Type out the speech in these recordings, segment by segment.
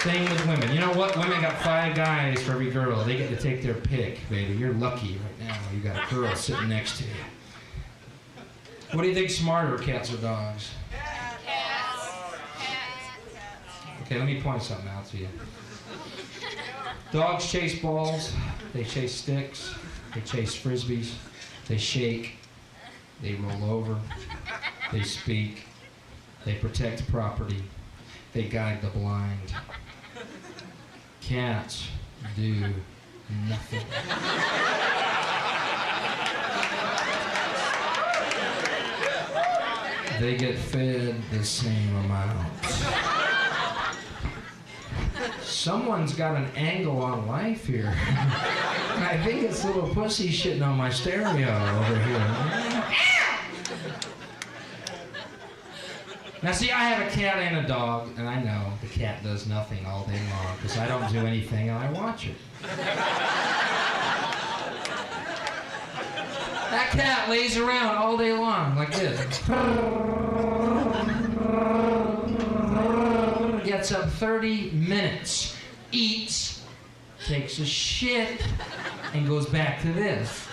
Same with women. You know what? Women got 5 guys for every girl. They get to take their pick, baby. You're lucky right now. You got a girl sitting next to you. What do you think's smarter, cats or dogs? Cats. Okay, let me point something out to you. Dogs chase balls. They chase sticks. They chase frisbees. They shake. They roll over. They speak. They protect property. They guide the blind. Cats do nothing. They get fed the same amount. Someone's got an angle on life here. I think it's little pussy shitting on my stereo over here. Now see, I have a cat and a dog, and I know the cat does nothing all day long because I don't do anything and I watch it. That cat lays around all day long like this. Gets up 30 minutes, eats, takes a shit, and goes back to this.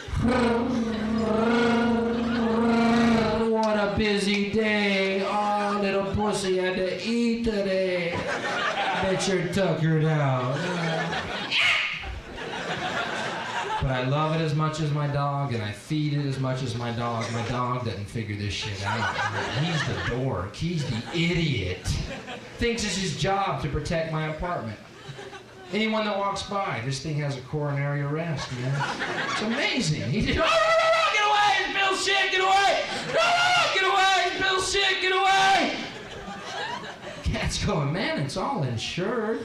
What a busy day. Oh, little pussy had to eat today. Bet you're tuckered out. But I love it as much as my dog, and I feed it as much as my dog. My dog doesn't figure this shit out. He's the dork. He's the idiot. Thinks it's his job to protect my apartment. Anyone that walks by, this thing has a coronary arrest, man. It's amazing. He just, oh, get away, it's Bill's shit, get away! No, get away, it's Bill's shit, get away! Cat's going, man, it's all insured.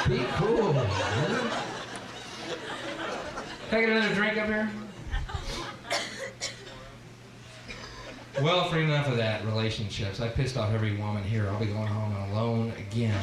Be cool, man. Can I get another drink up here? Well, for enough of that, relationships. I pissed off every woman here. I'll be going home alone again.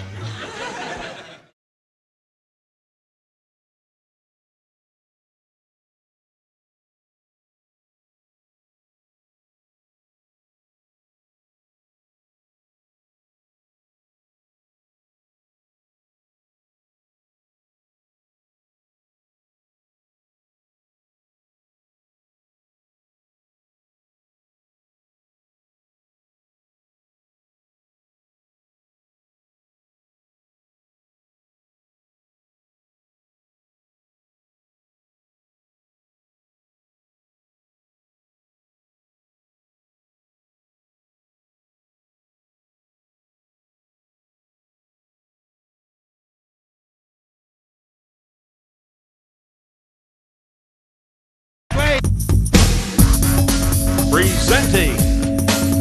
Presenting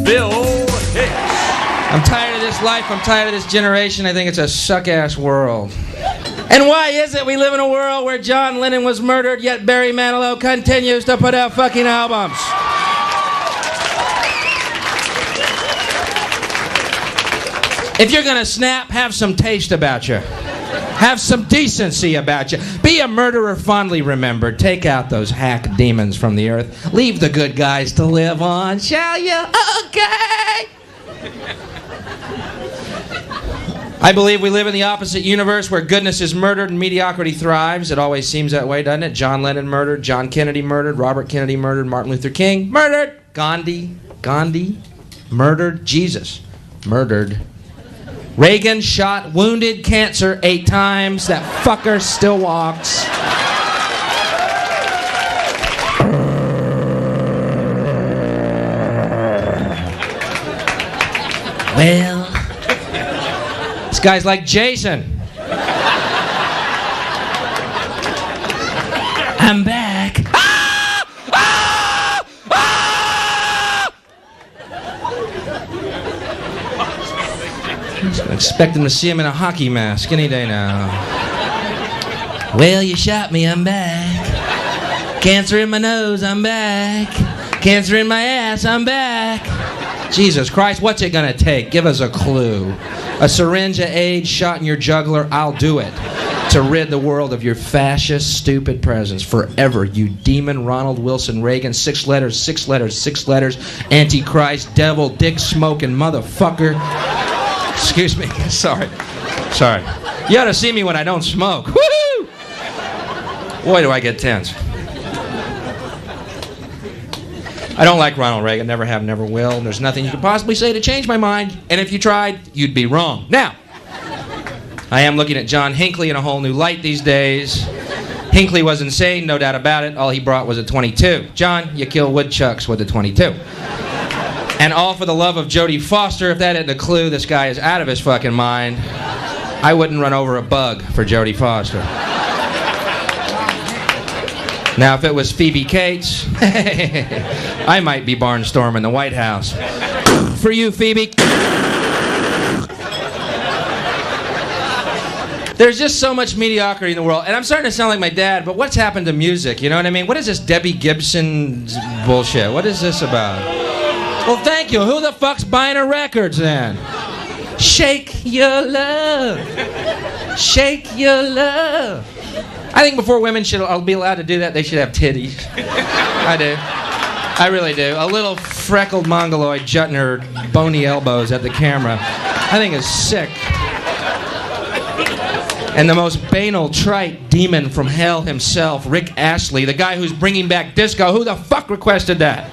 Bill Hicks. I'm tired of this life. I'm tired of this generation. I think it's a suck-ass world. And why is it we live in a world where John Lennon was murdered, yet Barry Manilow continues to put out fucking albums? If you're gonna snap, have some taste about you. Have some decency about you. Be a murderer fondly remembered. Take out those hack demons from the earth. Leave the good guys to live on, shall you? Okay! I believe we live in the opposite universe where goodness is murdered and mediocrity thrives. It always seems that way, doesn't it? John Lennon murdered, John Kennedy murdered, Robert Kennedy murdered, Martin Luther King murdered, Gandhi murdered, Jesus murdered. Reagan shot, wounded, cancer 8 times. That fucker still walks. Well, this guy's like Jason. I'm back. Ah! Ah! Ah! I'm expecting to see him in a hockey mask any day now. Well, you shot me, I'm back. Cancer in my nose, I'm back. Cancer in my ass, I'm back. Jesus Christ, what's it gonna take? Give us a clue. A syringe of AIDS shot in your jugular, I'll do it. To rid the world of your fascist, stupid presence forever, you demon Ronald Wilson Reagan. 6 letters, 6 letters, 6 letters. Antichrist, devil, dick smoking motherfucker. Excuse me, sorry. You ought to see me when I don't smoke. Woo! Boy, do I get tense. I don't like Ronald Reagan, never have, never will. There's nothing you could possibly say to change my mind, and if you tried, you'd be wrong. Now, I am looking at John Hinckley in a whole new light these days. Hinckley was insane, no doubt about it. All he brought was a .22. John, you kill woodchucks with a .22. And all for the love of Jodie Foster. If that isn't a clue, this guy is out of his fucking mind. I wouldn't run over a bug for Jodie Foster. Now, if it was Phoebe Cates, I might be barnstorming the White House. For you, Phoebe. There's just so much mediocrity in the world, and I'm starting to sound like my dad, but what's happened to music, you know what I mean? What is this Debbie Gibson bullshit? What is this about? Well, thank you. Who the fuck's buying her records, then? Shake your love. Shake your love. I think before women should be allowed to do that, they should have titties. I do. I really do. A little freckled mongoloid jutting her bony elbows at the camera. I think it's sick. And the most banal, trite demon from hell himself, Rick Astley, the guy who's bringing back disco. Who the fuck requested that?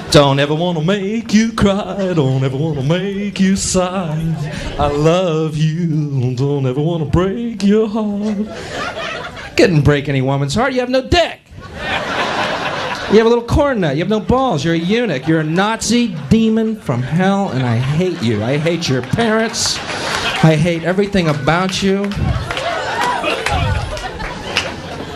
Don't ever want to make you cry, don't ever want to make you sigh. I love you, don't ever want to break your heart. Couldn't break any woman's heart, you have no dick. You have a little corn nut, you have no balls, you're a eunuch, you're a Nazi demon from hell, and I hate you. I hate your parents, I hate everything about you.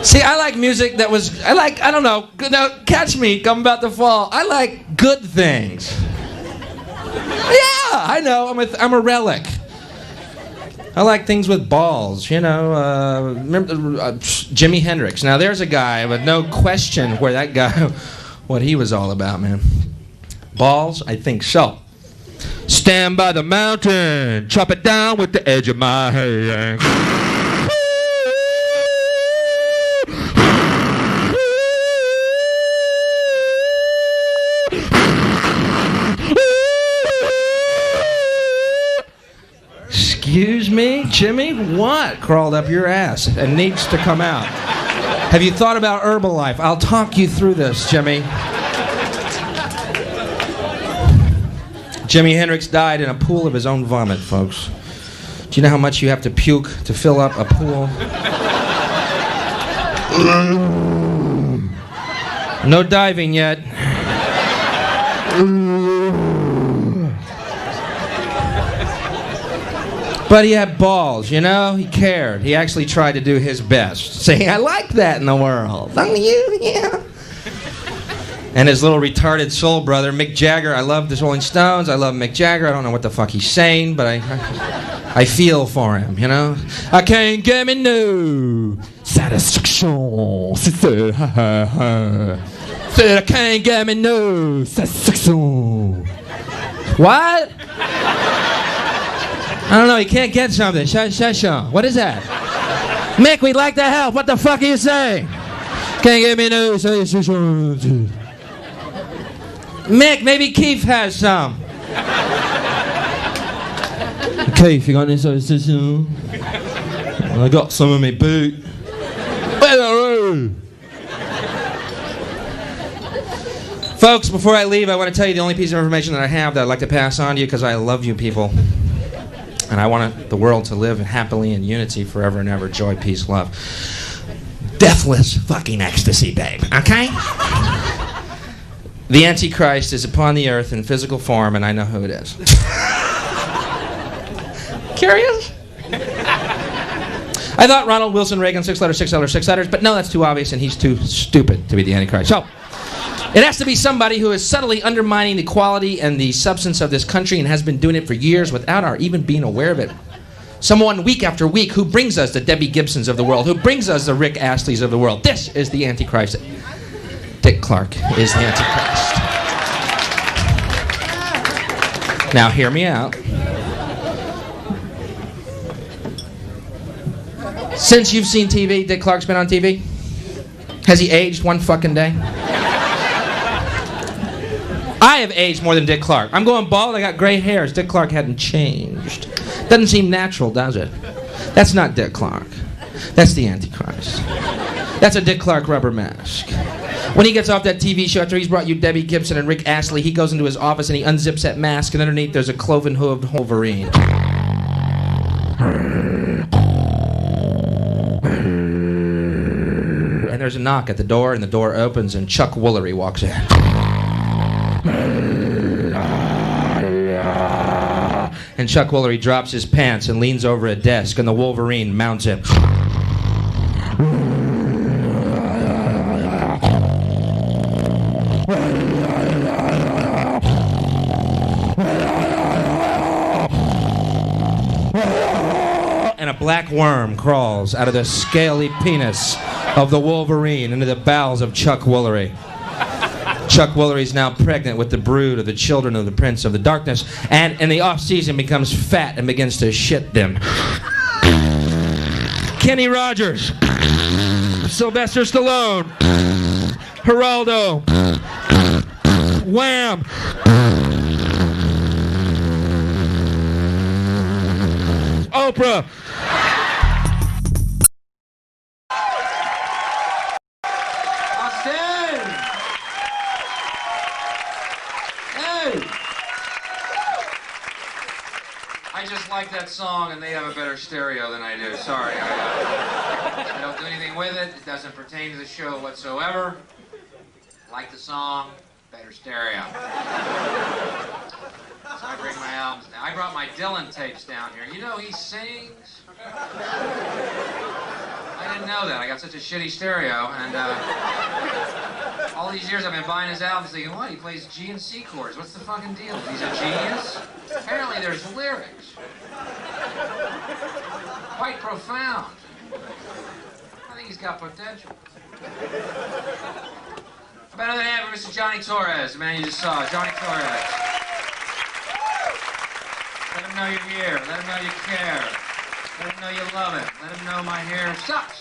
See, I like music that was, I don't know, now catch me, come about the fall. I like good things. Yeah, I know, I'm a relic. I like things with balls, you know, remember Jimi Hendrix. Now there's a guy, but no question where that guy, what he was all about, man. Balls, I think so. Stand by the mountain, chop it down with the edge of my hand. Excuse me, Jimmy? What crawled up your ass and needs to come out? Have you thought about Herbalife? I'll talk you through this, Jimmy. Jimi Hendrix died in a pool of his own vomit, folks. Do you know how much you have to puke to fill up a pool? No diving yet. But he had balls, you know? He cared. He actually tried to do his best. Saying, I like that in the world. Don't you? Yeah. And his little retarded soul brother, Mick Jagger. I love the Rolling Stones. I love Mick Jagger. I don't know what the fuck he's saying, but I feel for him, you know? I can't get me no satisfaction. Said I can't get me no satisfaction. What? I don't know, you can't get something. What is that? Mick, we'd like to help. What the fuck are you saying? Can't get me no satisfaction. Mick, maybe Keith has some. Keith, you got any satisfaction? I got some in my boot. Folks, before I leave, I want to tell you the only piece of information that I have that I'd like to pass on to you because I love you people. And I want the world to live happily in unity forever and ever. Joy, peace, love. Deathless fucking ecstasy, babe. Okay? The Antichrist is upon the earth in physical form, and I know who it is. Curious? I thought Ronald Wilson Reagan, 6 letters, 6 letters, 6 letters, but no, that's too obvious, and he's too stupid to be the Antichrist. So, it has to be somebody who is subtly undermining the quality and the substance of this country and has been doing it for years without our even being aware of it. Someone week after week who brings us the Debbie Gibsons of the world, who brings us the Rick Astleys of the world. This is the Antichrist. Dick Clark is the Antichrist. Now hear me out. Since you've seen TV, Dick Clark's been on TV? Has he aged one fucking day? I have aged more than Dick Clark. I'm going bald, I got gray hairs. Dick Clark hadn't changed. Doesn't seem natural, does it? That's not Dick Clark. That's the Antichrist. That's a Dick Clark rubber mask. When he gets off that TV show after he's brought you Debbie Gibson and Rick Astley, he goes into his office and he unzips that mask, and underneath there's a cloven-hooved Wolverine. And there's a knock at the door, and the door opens, and Chuck Woolery walks in. And Chuck Woolery drops his pants and leans over a desk, and the Wolverine mounts him. And a black worm crawls out of the scaly penis of the Wolverine into the bowels of Chuck Woolery. Chuck Woolery's now pregnant with the brood of the children of the Prince of the Darkness, and in the off-season becomes fat and begins to shit them. Kenny Rogers, Sylvester Stallone, Geraldo, Wham! Oprah! I just like that song, and they have a better stereo than I do. Sorry. I don't do anything with it. It doesn't pertain to the show whatsoever. Like the song, better stereo. So I bring my albums down. I brought my Dylan tapes down here. You know he sings? I didn't know that. I got such a shitty stereo, and all these years I've been buying his albums thinking, what, he plays G and C chords. What's the fucking deal? He's a genius? Apparently there's lyrics. Quite profound. I think he's got potential. How about another hand for Mr. Johnny Torres, the man you just saw, Johnny Torres. Let him know you're here. Let him know you care. Let him know you love it. Let him know my hair sucks.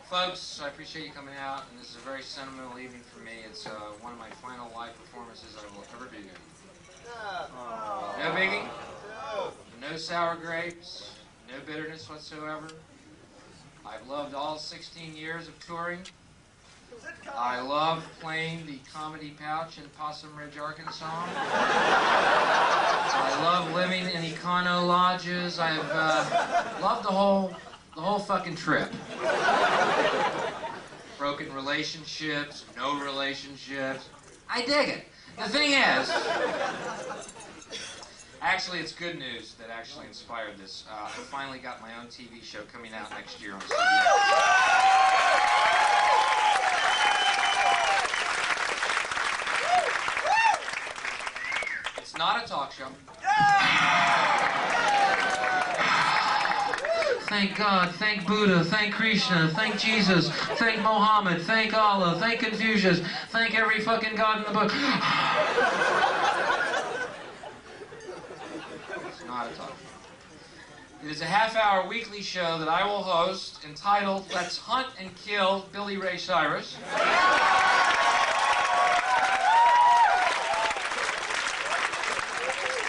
Folks, I appreciate you coming out, and this is a very sentimental evening for me. It's one of my final live performances I will ever do. No biggie, no sour grapes, no bitterness whatsoever. I've loved all 16 years of touring. I love playing the Comedy Pouch in Possum Ridge, Arkansas. I love living in Econo lodges. I've loved the whole fucking trip. Broken relationships, no relationships. I dig it. The thing is, actually, it's good news that actually inspired this. I finally got my own TV show coming out next year on CBS. It's not a talk show. Thank God, thank Buddha, thank Krishna, thank Jesus, thank Mohammed, thank Allah, thank Confucius, thank every fucking God in the book. It's not a talk show. It is a half-hour weekly show that I will host entitled Let's Hunt and Kill Billy Ray Cyrus.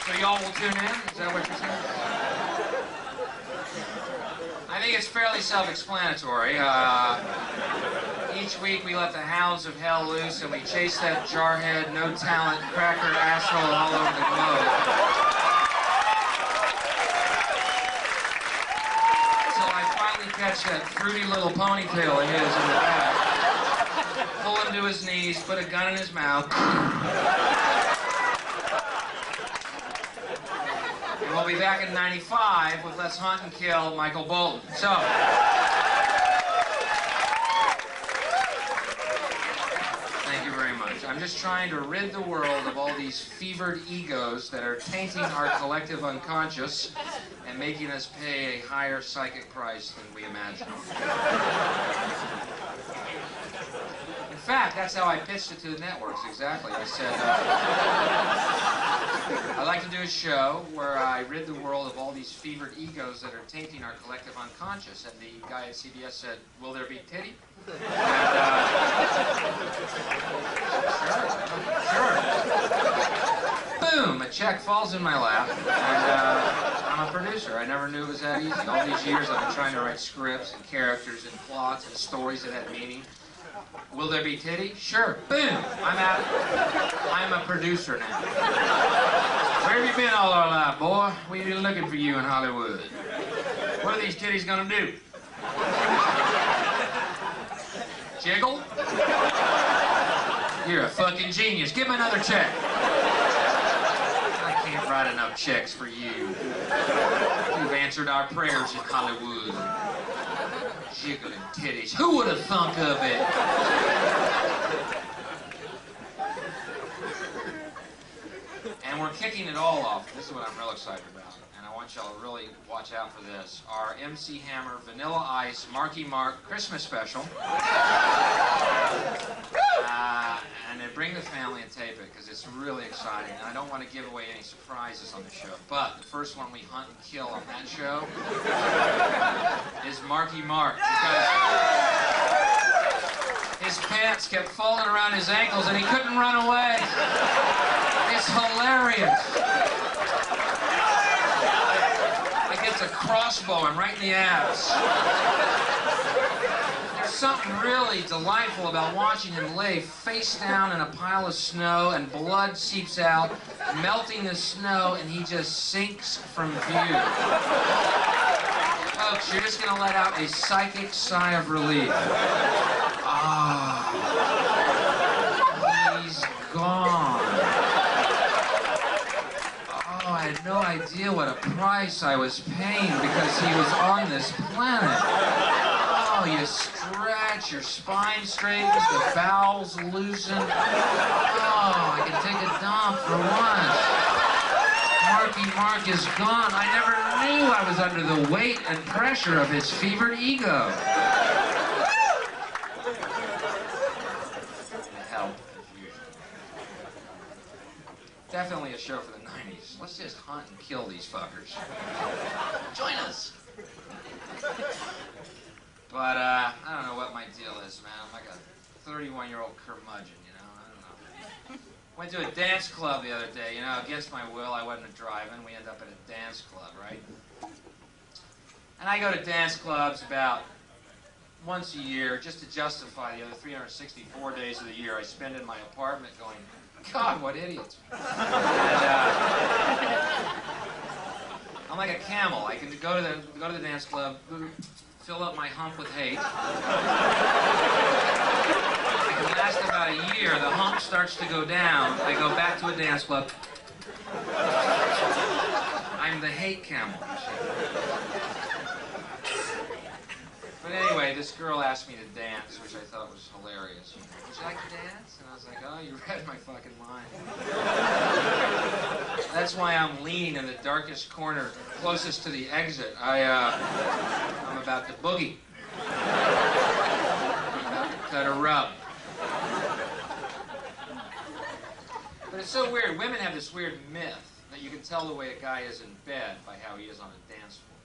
So y'all will tune in? Is that what you're saying? I think it's fairly self-explanatory. Each week we let the hounds of hell loose and we chase that jarhead, no-talent, cracker asshole all over the globe. Until I finally catch that fruity little ponytail of his in the back, pull him to his knees, put a gun in his mouth. And we'll be back in '95 with Let's Hunt and Kill Michael Bolton. So, thank you very much. I'm just trying to rid the world of all these fevered egos that are tainting our collective unconscious and making us pay a higher psychic price than we imagine. fact, that's how I pitched it to the networks, exactly. I said, I'd like to do a show where I rid the world of all these fevered egos that are tainting our collective unconscious. And the guy at CBS said, will there be titty? And, sure. Boom, a check falls in my lap, and I'm a producer. I never knew it was that easy. All these years I've been trying to write scripts and characters and plots and stories that had meaning. Will there be titty? Sure. Boom, I'm a producer now. Where have you been all our life, boy? We've been looking for you in Hollywood. What are these titties gonna do? Jiggle? You're a fucking genius. Give him another check. I can't write enough checks for you. You've answered our prayers in Hollywood. Jiggling titties. Who would have thunk of it? And we're kicking it all off. This is what I'm real excited about. And I want y'all to really watch out for this. Our MC Hammer Vanilla Ice Marky Mark Christmas special. And then bring the family and tape it, because it's really exciting. And I don't want to give away any surprises on the show. But the first one we hunt and kill on that show is Marky Mark. Because his pants kept falling around his ankles and he couldn't run away. It's hilarious. I get to crossbow him right in the abs. There's something really delightful about watching him lay face down in a pile of snow and blood seeps out, melting the snow, and he just sinks from view. Folks, you're just going to let out a psychic sigh of relief. Ah, he's gone. Oh, I had no idea what a price I was paying because he was on this planet. Oh, you stretch, your spine straightens, the bowels loosen. Oh, I can take a dump for once. Marky Mark is gone. I never knew I was under the weight and pressure of his fevered ego. Help, as usual. Definitely a show for the 90s. Let's just hunt and kill these fuckers. Join us. But, I don't know what my deal is, man. I'm like a 31-year-old curmudgeon, you know? I don't know. Went to a dance club the other day, you know, against my will. I wasn't driving. We ended up at a dance club, right? And I go to dance clubs about once a year just to justify the other 364 days of the year I spend in my apartment going, God, what idiots. And, I'm like a camel. I can go to the dance club, fill up my hump with hate. I can last about a year. The hump starts to go down. I go back to a dance club. I'm the hate camel. But anyway, this girl asked me to dance, which I thought was hilarious. Would you like to dance? And I was like, oh, you read my fucking mind. That's why I'm leaning in the darkest corner, closest to the exit. I'm about to boogie. I'm about to cut a rub. But it's so weird. Women have this weird myth that you can tell the way a guy is in bed by how he is on a dance floor.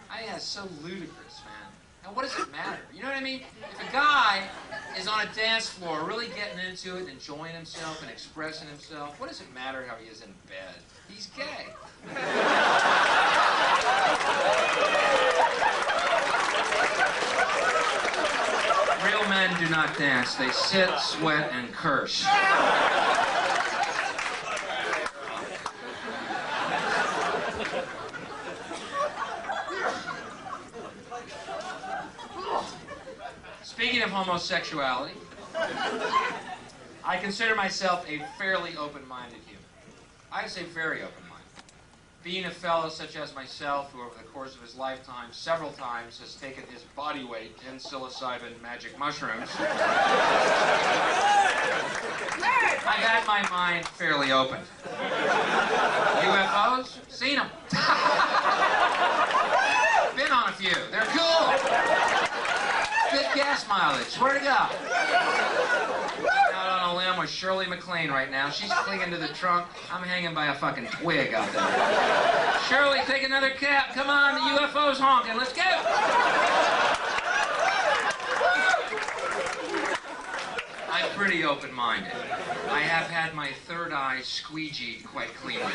I think that's so ludicrous, man. And what does it matter? You know what I mean? If a guy is on a dance floor really getting into it, enjoying himself and expressing himself, what does it matter how he is in bed? He's gay. Real men do not dance. They sit, sweat, and curse. Speaking of homosexuality, I consider myself a fairly open-minded human. I would say very open-minded. Being a fellow such as myself, who over the course of his lifetime several times has taken his body weight in psilocybin magic mushrooms, I've had my mind fairly open. UFOs? Seen them. Been on a few. They're cool. Good gas mileage. Swear to God. with Shirley MacLaine right now. She's clinging to the trunk. I'm hanging by a fucking twig out there. Shirley, take another cap. Come on, the UFO's honking. Let's go. I'm pretty open-minded. I have had my third eye squeegeed quite cleanly.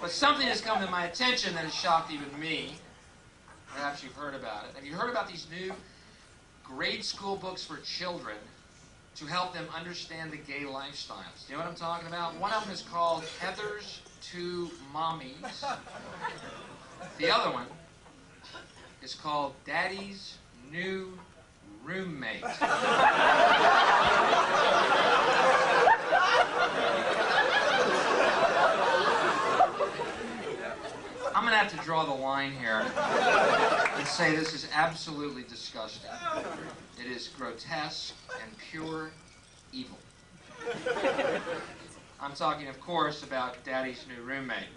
But something has come to my attention that has shocked even me. Perhaps you've heard about it. Have you heard about these new grade school books for children to help them understand the gay lifestyles? Do you know what I'm talking about? One of them is called Heathers to Mommies. The other one is called Daddy's New Roommate. I'm going to have to draw the line here and say this is absolutely disgusting. It is grotesque and pure evil. I'm talking, of course, about Daddy's New Roommate.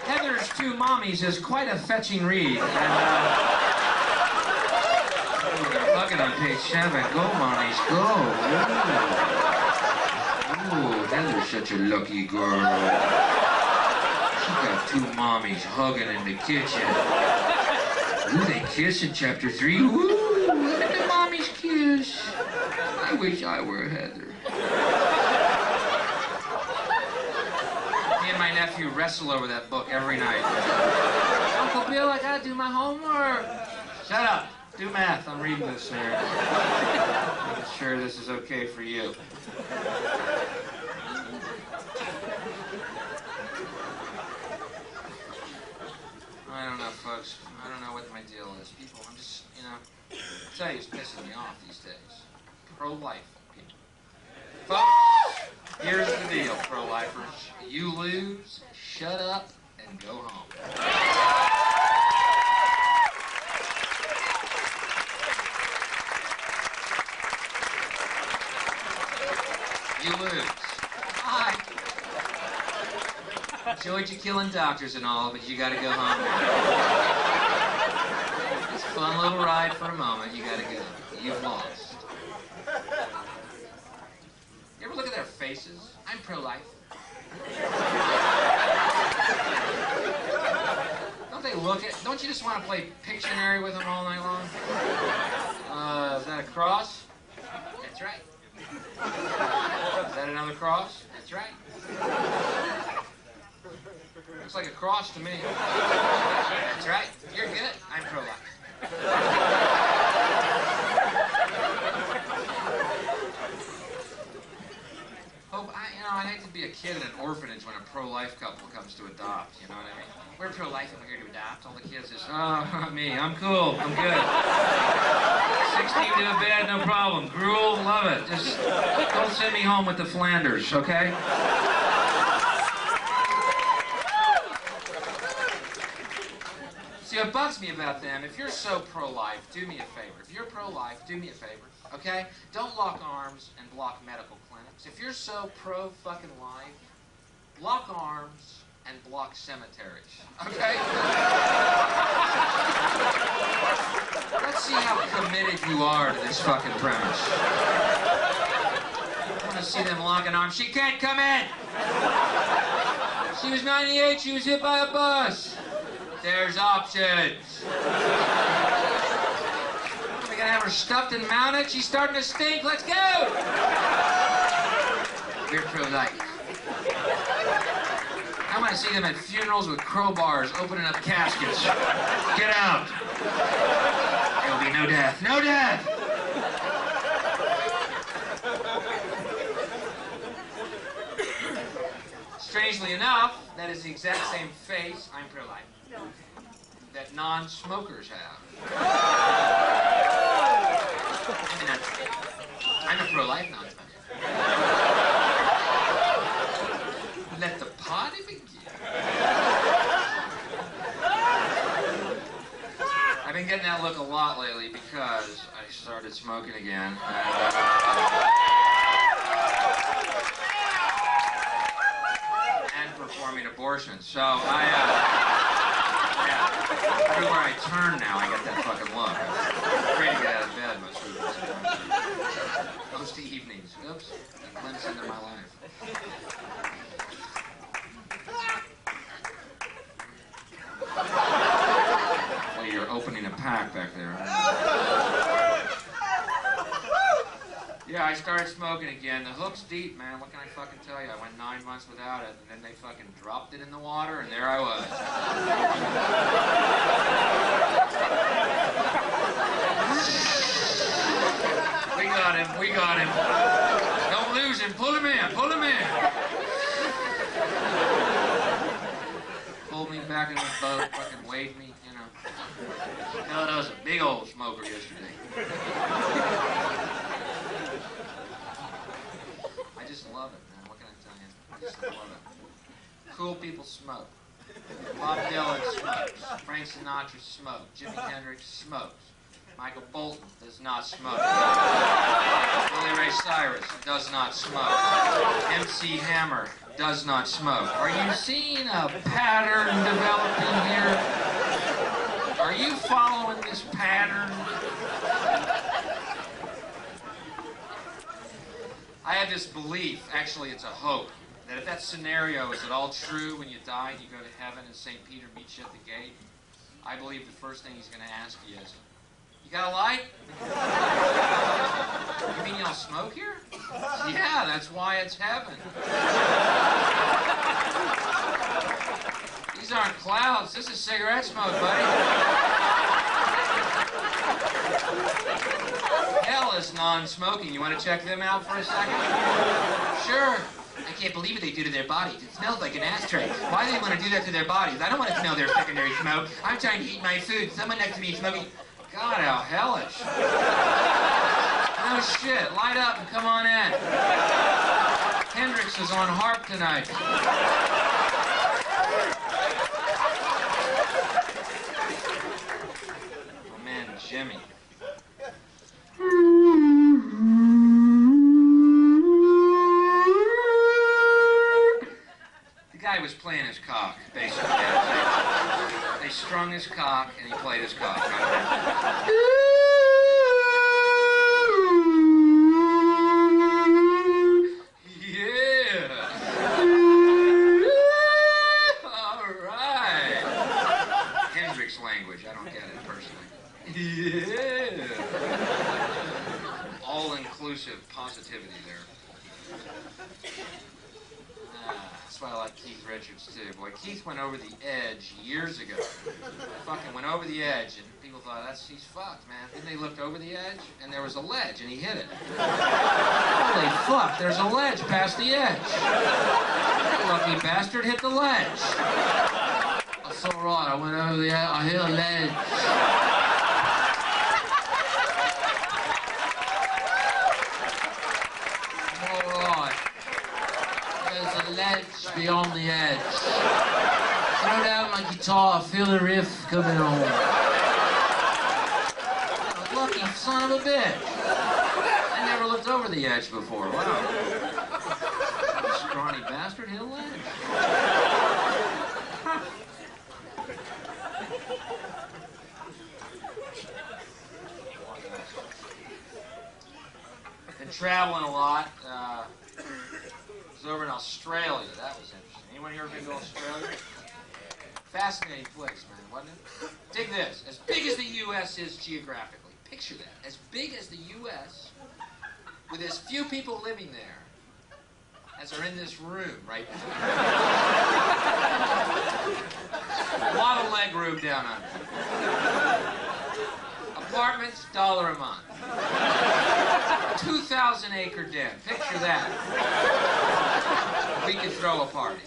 Heather's Two Mommies is quite a fetching read. And, they're hugging on page 7. Go, mommies, go. Ooh, Heather's such a lucky girl. She got two mommies hugging in the kitchen. Ooh, they kiss in chapter 3. Ooh, look at the mommies kiss. I wish I were Heather. Me and my nephew wrestle over that book every night. Uncle Bill, I gotta do my homework. Shut up. Do math. I'm reading this here. Making sure this is okay for you. I don't know, folks. I don't know what my deal is. People, I'm just, I tell you, it's pissing me off these days. Pro-life people. Folks, here's the deal, pro-lifers. You lose, shut up, and go home. You lose. Bye. Enjoyed you killing doctors and all, but you gotta go home now. It's a fun little ride for a moment. You gotta go. You've lost. You ever look at their faces? I'm pro-life. Don't you just want to play Pictionary with them all night long? Is that a cross? That's right. Is that another cross? That's right. Looks like a cross to me. That's right. You're good. I'm pro-life. I'd hate to be a kid in an orphanage when a pro-life couple comes to adopt, you know what I mean? We're pro-life and we're here to adopt. All the kids just, oh, me, I'm cool, I'm good. 16 to a bed, no problem. Gruel, love it. Just don't send me home with the Flanders, okay? See, what bugs me about them, if you're so pro-life, do me a favor. If you're pro-life, do me a favor, okay? Don't lock arms and block medical clinics. If you're so pro-fucking-life, lock arms and block cemeteries, okay? Let's see how committed you are to this fucking premise. I want to see them locking arms. She can't come in! She was 98, she was hit by a bus. There's options. We're gonna have her stuffed and mounted. She's starting to stink. Let's go! We're pro-life. I want to see them at funerals with crowbars opening up caskets. Get out. There will be no death. No death! Strangely enough, that is the exact same face, I'm pro-life, that non-smokers have. I'm a pro-life non-smoker. Let the party begin. I've been getting that look a lot lately because I started smoking again. And performing a abortions. So yeah, everywhere I turn now, I get that fucking look. I'm afraid to get out of bed most evenings. Oops, a glimpse into my life. Well, you're opening a pack back there. Yeah, I started smoking again. The hook's deep, man. What can I fucking tell you? I went 9 months without it, and then they fucking dropped it in the water, and there I was. We got him. We got him. Don't lose him. Pull him in. Pull him in. Pulled me back in the boat, fucking waved me, you know. No, that was a big old smoker yesterday. I just love it, man. What can I tell you? I just love it. Cool people smoke. Bob Dylan smokes. Frank Sinatra smokes. Jimi Hendrix smokes. Michael Bolton does not smoke. Billy Ray Cyrus does not smoke. MC Hammer does not smoke. Are you seeing a pattern developing here? Are you following this pattern? I have this belief, actually it's a hope, that if that scenario is at all true when you die and you go to heaven and St. Peter meets you at the gate, I believe the first thing he's going to ask you is, you got a light? You mean you don't smoke here? Yeah, that's why it's heaven. These aren't clouds, this is cigarette smoke, buddy. Hell is non-smoking. You want to check them out for a second? Sure. I can't believe what they do to their bodies. It smells like an ashtray. Why do they want to do that to their bodies? I don't want to smell their secondary smoke. I'm trying to eat my food. Someone next to me is smoking. God, how hellish. No shit. Light up and come on in. Hendrix is on harp tonight. Oh, man, Jimmy. The guy was playing his cock, basically. They strung his cock and he played his cock. Yeah. All right. Hendrix language, I don't get it personally. Yeah. All-inclusive positivity there. That's why I like Keith Richards too. Boy, Keith went over the edge years ago. Fucking went over the edge, and people thought, he's fucked, man. Then they looked over the edge, and there was a ledge, and he hit it. Holy fuck, there's a ledge past the edge. That lucky bastard hit the ledge. That's all right, I went over the edge, I hit a ledge. Ledge beyond the edge. Throw down my guitar, feel the riff coming on. Lucky son of a bitch. I never looked over the edge before. Wow. Scrawny bastard hit a ledge. Been traveling a lot. Was over in Australia. That was interesting. Anyone here ever been to Australia? Fascinating place, man, wasn't it? Dig this. As big as the U.S. is geographically, picture that. As big as the U.S., with as few people living there as are in this room right now. A lot of leg room down under. Apartments, $1 a month. 2,000-acre den. Picture that. We could throw a party.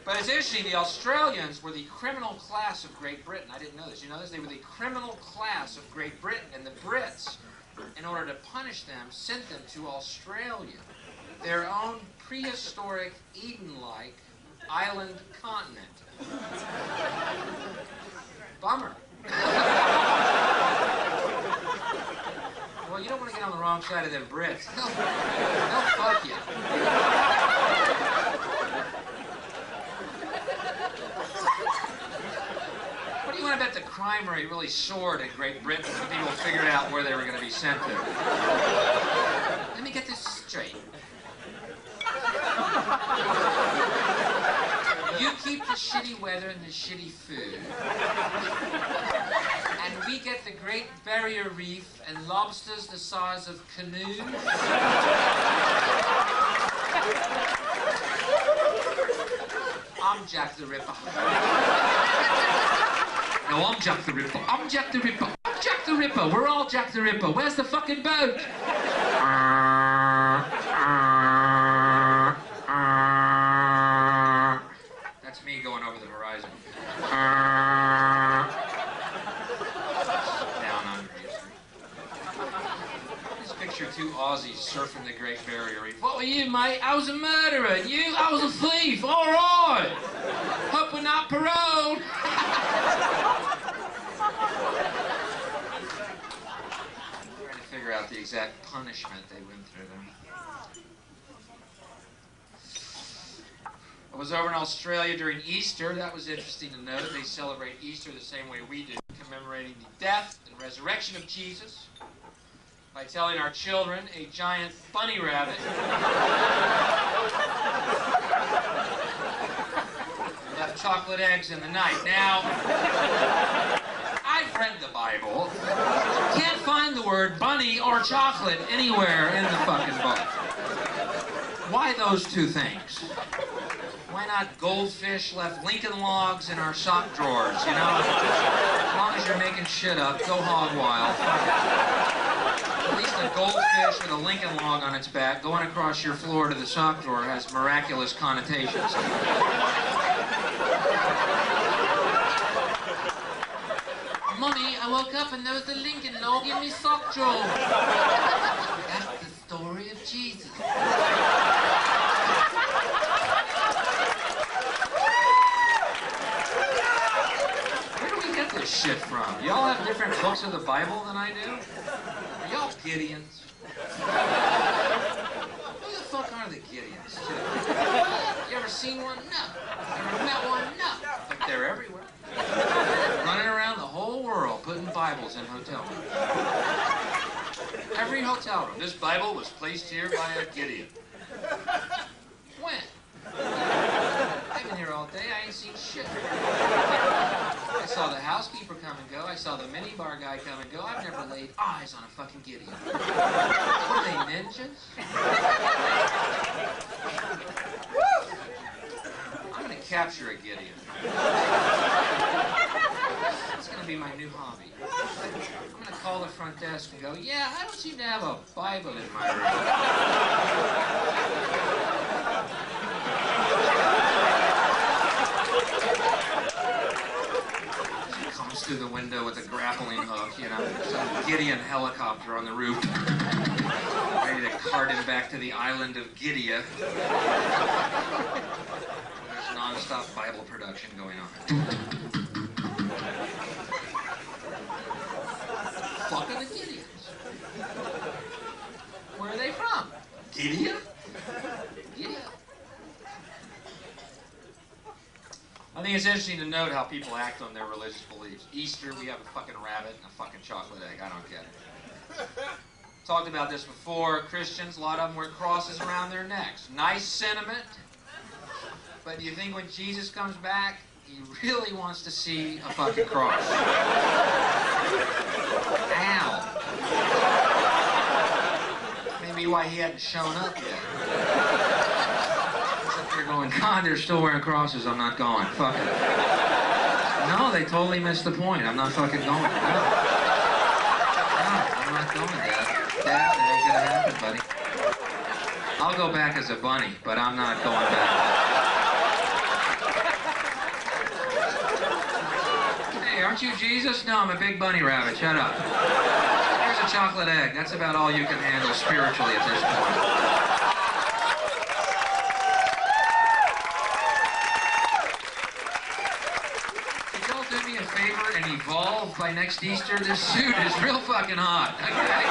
But it's interesting, the Australians were the criminal class of Great Britain. I didn't know this. You know this? They were the criminal class of Great Britain. And the Brits, in order to punish them, sent them to Australia, their own prehistoric, Eden-like island continent. Bummer. Well, you don't want to get on the wrong side of them Brits. They'll fuck you. primary really soared in Great Britain when people figured out where they were going to be sent to. Let me get this straight. You keep the shitty weather and the shitty food. And we get the Great Barrier Reef and lobsters the size of canoes. I'm Jack the Ripper. No, I'm Jack the Ripper. I'm Jack the Ripper. I'm Jack the Ripper. We're all Jack the Ripper. Where's the fucking boat? That's me going over the horizon. Down under, you see. Just picture two Aussies surfing the Great Barrier Reef. What were you, mate? I was a murderer. And you? I was a thief. All right. Hope we're not paroled. Trying to figure out the exact punishment they went through there. I was over in Australia during Easter. That was interesting to note. They celebrate Easter the same way we do, commemorating the death and resurrection of Jesus by telling our children a giant bunny rabbit left chocolate eggs in the night. Now, I've read the Bible. Can't find the word bunny or chocolate anywhere in the fucking book. Why those two things? Why not goldfish left Lincoln logs in our sock drawers, you know? As long as you're making shit up, go hog wild. At least a goldfish with a Lincoln log on its back going across your floor to the sock drawer has miraculous connotations. Mommy, I woke up and there was a Lincoln log in my sock drawer. That's the story of Jesus. Shit from? Y'all have different books of the Bible than I do? Are y'all Gideons? Who the fuck are the Gideons, too? You ever seen one? No. Ever met one? No. But they're everywhere. Running around the whole world putting Bibles in hotel rooms. Every hotel room. This Bible was placed here by a Gideon. When? I've been here all day. I ain't seen shit. I saw the housekeeper come and go. I saw the minibar guy come and go. I've never laid eyes on a fucking Gideon. What are they, ninjas? I'm gonna capture a Gideon. It's gonna be my new hobby. I'm gonna call the front desk and go, yeah, I don't seem to have a Bible in my room. Through the window with a grappling hook, you know, some Gideon helicopter on the roof, ready to cart him back to the island of Gideon. There's non-stop Bible production going on. Fuck are the Gideons? Where are they from? Gideon? Gideon. I think it's interesting to note how people act on their religious beliefs. Easter, we have a fucking rabbit and a fucking chocolate egg. I don't get it. Talked about this before. Christians, a lot of them wear crosses around their necks. Nice sentiment. But do you think when Jesus comes back, he really wants to see a fucking cross? Ow. Maybe why he hadn't shown up yet. They're going, God, they're still wearing crosses. I'm not going. Fuck it. No, they totally missed the point. I'm not fucking going. No, I'm not going, Dad. Dad, it ain't gonna happen, buddy. I'll go back as a bunny, but I'm not going back. Hey, aren't you Jesus? No, I'm a big bunny rabbit. Shut up. Here's a chocolate egg. That's about all you can handle spiritually at this point. And evolve by next Easter. This suit is real fucking hot, okay?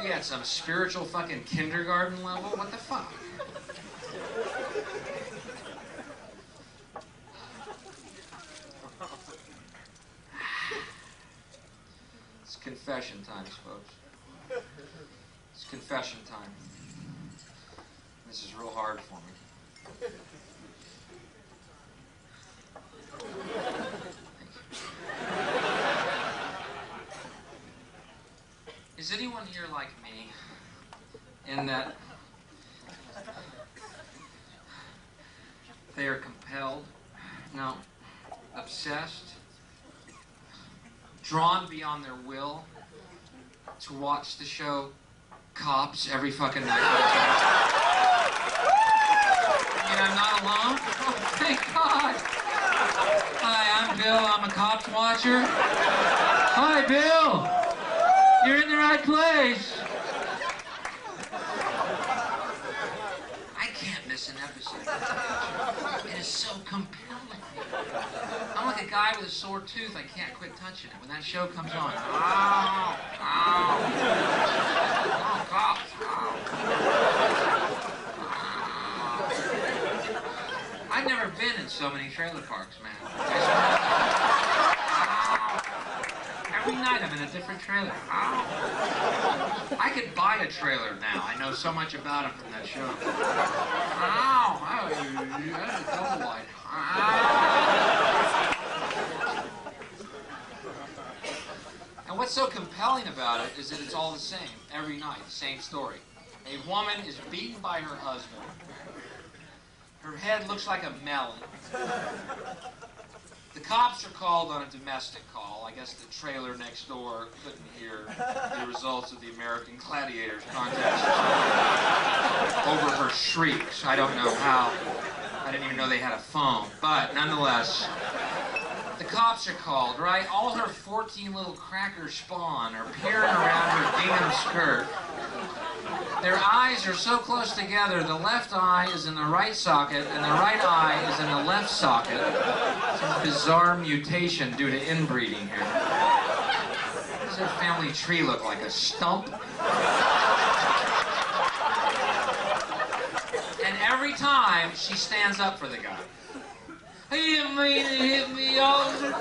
We had some spiritual fucking kindergarten level? What the fuck? confession time, folks. It's confession time. This is real hard for me. Is anyone here like me in that they are compelled, no, obsessed, drawn beyond their will to watch the show Cops every fucking night? And I'm not alone? Oh, thank God. Hi, I'm Bill. I'm a Cops watcher. Hi, Bill. You're in the right place. I can't miss an episode. It is so compelling. I'm like a guy with a sore tooth. I can't quit touching it. When that show comes on, ow, ow, oh, Cops, ow. I've never been in so many trailer parks, man. Every night I'm in a different trailer. Ow. I could buy a trailer now. I know so much about them from that show. Ow! Oh, that's a double wide. And what's so compelling about it is that it's all the same every night. Same story. A woman is beaten by her husband. Her head looks like a melon. The cops are called on a domestic call. I guess the trailer next door couldn't hear the results of the American Gladiators contest over her shrieks. I don't know how. I didn't even know they had a phone. But nonetheless, the cops are called, right? All her 14 little cracker spawn are peering around her gingham skirt. Their eyes are so close together, the left eye is in the right socket, and the right eye is in the left socket. Some bizarre mutation due to inbreeding here. Does their family tree look like a stump? And every time, she stands up for the guy. He didn't mean to hit me, officer.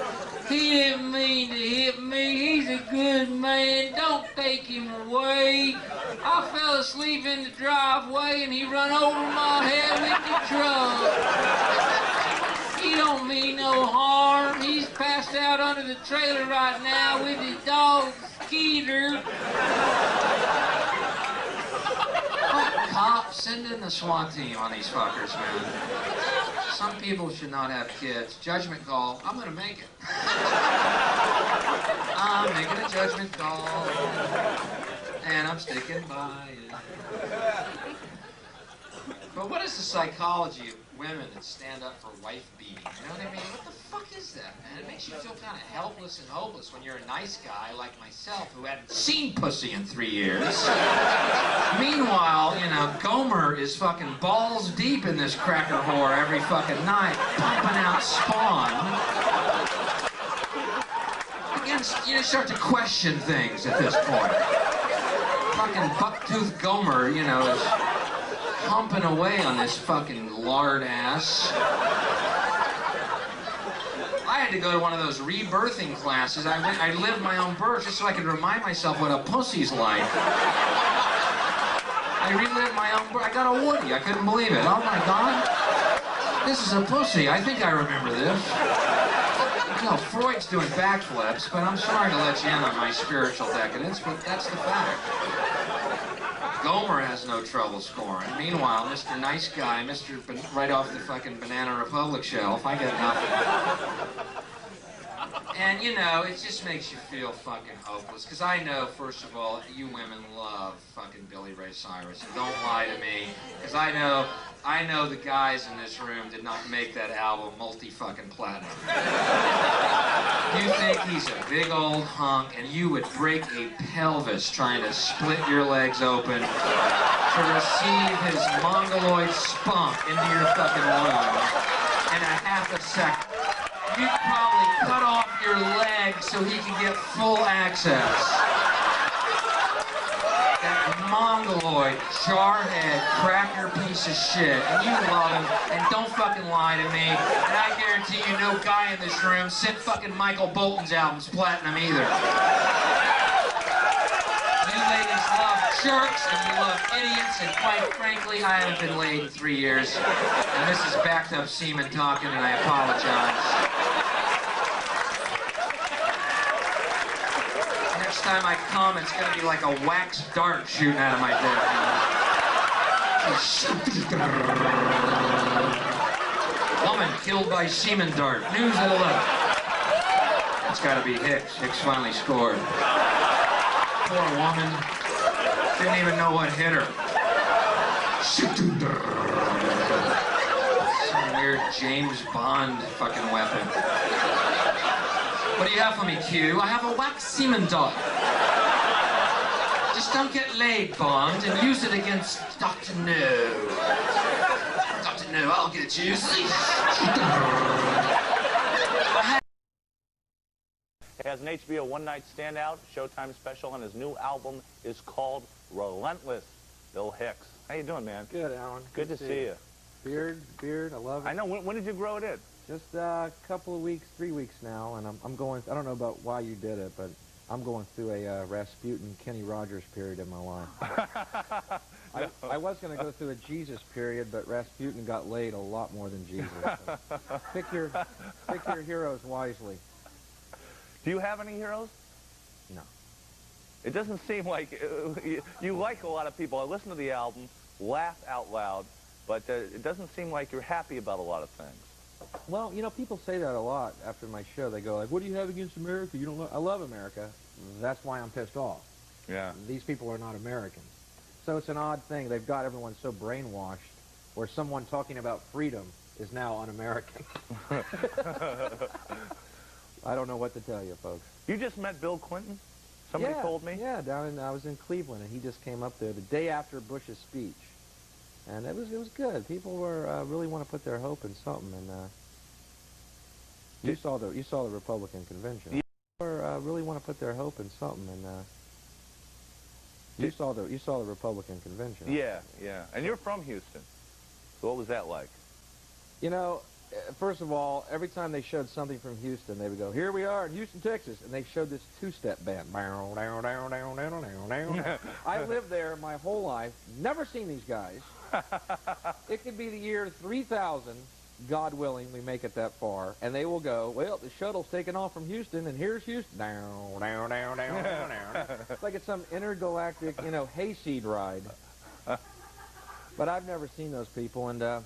He didn't mean to hit me. He's a good man. Don't take him away. I fell asleep in the driveway and he run over my head with the truck. He don't mean no harm. He's passed out under the trailer right now with his dog, Skeeter. Oh, cops, send in the SWAT team on these fuckers, man. Some people should not have kids. Judgment call. I'm gonna make it. I'm making a judgment call. And I'm sticking by it. But what is the psychology of women that stand up for wife beating? You know what I mean? What the fuck is that, man? It makes you feel kind of helpless and hopeless when you're a nice guy like myself who hadn't seen pussy in 3 years. Meanwhile, you know, Gomer is fucking balls deep in this cracker whore every fucking night, pumping out spawn. Again, you start to question things at this point. Fucking buck-toothed Gomer, you know, is humping away on this fucking lard ass. I had to go to one of those rebirthing classes. I lived my own birth just so I could remind myself what a pussy's like. I relived my own birth. I got a Woody. I couldn't believe it. Oh my God. This is a pussy. I think I remember this. No, Freud's doing backflips, but I'm sorry to let you in on my spiritual decadence, but that's the fact. Gomer has no trouble scoring. Meanwhile, Mr. Nice Guy, Mr. Right off the fucking Banana Republic shelf, I get nothing. And, you know, it just makes you feel fucking hopeless. Because I know, first of all, you women love fucking Billy Ray Cyrus. And don't lie to me. Because I know the guys in this room did not make that album multi-fucking platinum. You think he's a big old hunk, and you would break a pelvis trying to split your legs open to receive his mongoloid spunk into your fucking womb in a half a second. You'd probably cut off your leg so he could get full access. That mongoloid, jarhead, cracker piece of shit. And you love him, and don't fucking lie to me. And I guarantee you no guy in this room sent fucking Michael Bolton's albums platinum either. jerks and you love idiots, and quite frankly, I haven't been laid in 3 years. And this is backed up semen talking, and I apologize. Next time I come, it's going to be like a wax dart shooting out of my dick. Woman killed by semen dart. News at 11. It's got to be Hicks. Hicks finally scored. Poor woman. Didn't even know what hit her. Some weird James Bond fucking weapon. What do you have for me, Q? I have a wax semen dart. Just don't get laid, Bond, and use it against Dr. No. Dr. No, I'll get you. He has an HBO one-night standout, Showtime special, and his new album is called Relentless. Bill Hicks. How you doing, man? Good, Alan. Good to see you. Beard, I love it. I know. When did you grow it in? Just a couple of weeks, 3 weeks now, and I'm going, I don't know about why you did it, but I'm going through a Rasputin, Kenny Rogers period in my life. I was going to go through a Jesus period, but Rasputin got laid a lot more than Jesus. So pick your heroes wisely. Do you have any heroes? No. It doesn't seem like you like a lot of people. I listen to the album, laugh out loud, but it doesn't seem like you're happy about a lot of things. Well, you know, people say that a lot after my show. They go like, "What do you have against America? You don't I love America." That's why I'm pissed off. Yeah. These people are not Americans. So it's an odd thing. They've got everyone so brainwashed where someone talking about freedom is now un-American. I don't know what to tell you, folks. You just met Bill Clinton? Somebody told me? Yeah, I was in Cleveland, and he just came up there the day after Bush's speech. And it was good. People were really want to put their hope in something, and you saw the Republican convention. Yeah. People really want to put their hope in something, and you saw the Republican convention. Yeah, yeah. And you're from Houston. So what was that like? You know, first of all, every time they showed something from Houston, they would go, "Here we are in Houston, Texas," and they showed this two-step band. I lived there my whole life, never seen these guys. It could be the year 3000, God willing, we make it that far, and they will go, "Well, the shuttle's taking off from Houston, and here's Houston." It's like it's some intergalactic, you know, hayseed ride. But I've never seen those people, and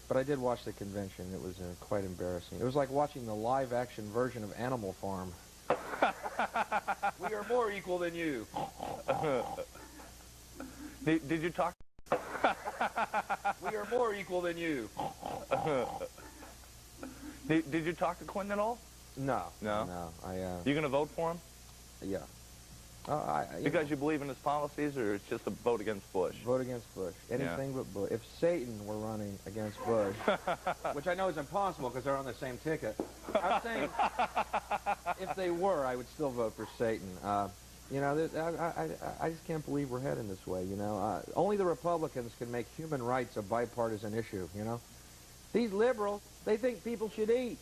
but I did watch the convention. It was quite embarrassing. It was like watching the live-action version of Animal Farm. We are more equal than you. Did you talk? We are more equal than you. Did you talk to Clinton at all? No. No? No. You going to vote for him? Yeah. Because you believe in his policies, or it's just a vote against Bush? Vote against Bush. Anything but Bush. If Satan were running against Bush, which I know is impossible because they're on the same ticket, I'm saying if they were, I would still vote for Satan. You know, I just can't believe we're heading this way, you know. Only the Republicans can make human rights a bipartisan issue, you know. These liberals, they think people should eat.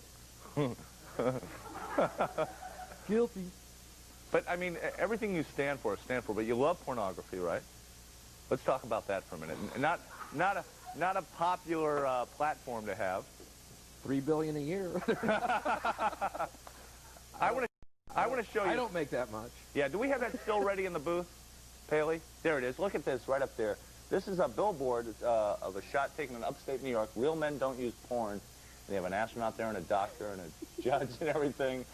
Guilty. But, I mean, everything you stand for, but you love pornography, right? Let's talk about that for a minute. Not a popular platform to have. $3 billion a year. I want to show you. I don't make that much. Yeah, do we have that still ready in the booth, Paley? There it is. Look at this right up there. This is a billboard of a shot taken in upstate New York. Real men don't use porn. They have an astronaut there and a doctor and a judge and everything.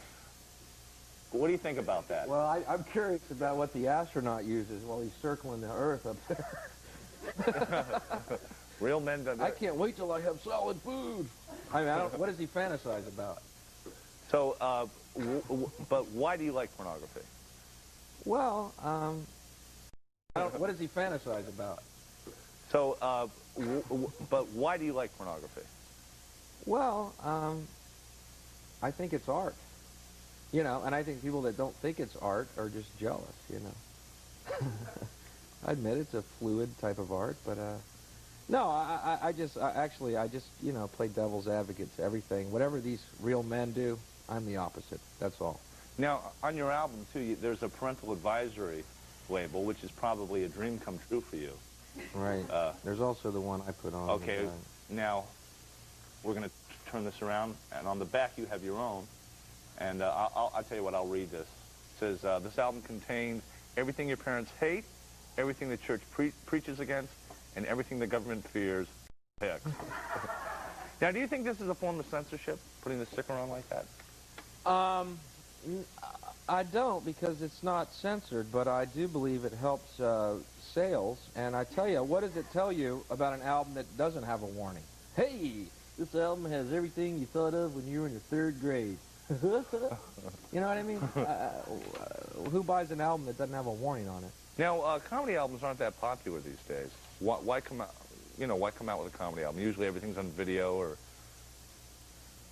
What do you think about that? Well, I'm curious about what the astronaut uses while he's circling the Earth up there. Real men don't. I can't wait till I have solid food. I mean, what does he fantasize about? So, but why do you like pornography? Well, what does he fantasize about? So, but why do you like pornography? Well, I think it's art. You know, and I think people that don't think it's art are just jealous, you know. I admit it's a fluid type of art, but, no, I just, you know, play devil's advocate to everything. Whatever these real men do, I'm the opposite. That's all. Now, on your album, too, there's a parental advisory, label, which is probably a dream come true for you. Right. There's also the one I put on. Okay, now we're going to turn this around, and on the back you have your own. And I'll tell you what, I'll read this. It says, this album contains everything your parents hate, everything the church preaches against, and everything the government fears. Hicks. Now, do you think this is a form of censorship, putting the sticker on like that? I don't, because it's not censored, but I do believe it helps sales. And I tell you, what does it tell you about an album that doesn't have a warning? Hey, this album has everything you thought of when you were in your 3rd grade. You know what I mean? Who buys an album that doesn't have a warning on it? Now, comedy albums aren't that popular these days. Why come out? You know, why come out with a comedy album? Usually everything's on video or...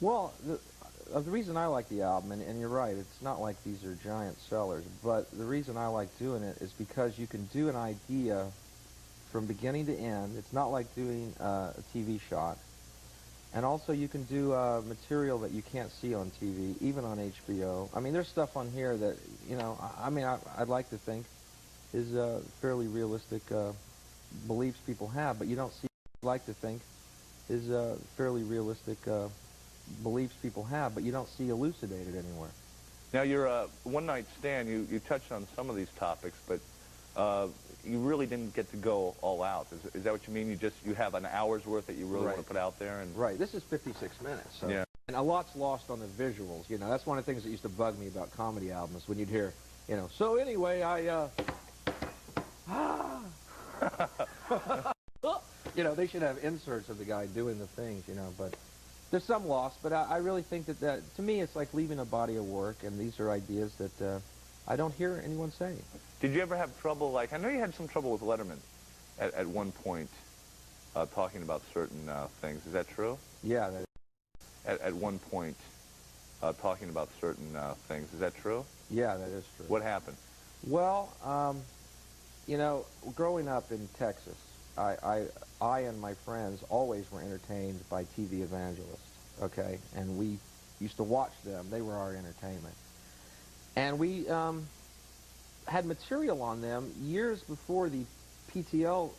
Well, the reason I like the album, and you're right, it's not like these are giant sellers, but the reason I like doing it is because you can do an idea from beginning to end. It's not like doing a TV shot. And also you can do material that you can't see on TV, even on HBO. I mean, there's stuff on here that, you know, I'd like to think is fairly realistic beliefs people have, but you don't see, I'd like to think, is fairly realistic beliefs people have, but you don't see elucidated anywhere. Now, your one-night stand, you touched on some of these topics, but you really didn't get to go all out. Is that what you mean? You have an hour's worth that you really want to put out there? And right. This is 56 minutes. So. Yeah. And a lot's lost on the visuals. You know, that's one of the things that used to bug me about comedy albums, when you'd hear, you know, so anyway, you know, they should have inserts of the guy doing the things, you know, but there's some loss. But I really think that, to me, it's like leaving a body of work, and these are ideas that I don't hear anyone saying. Did you ever have trouble, like, I know you had some trouble with Letterman at one point talking about certain things. Is that true? Yeah. That is. At one point talking about certain things. Is that true? Yeah, that is true. What happened? Well, you know, growing up in Texas, I and my friends always were entertained by TV evangelists, okay? And we used to watch them. They were our entertainment. And we had material on them years before the PTL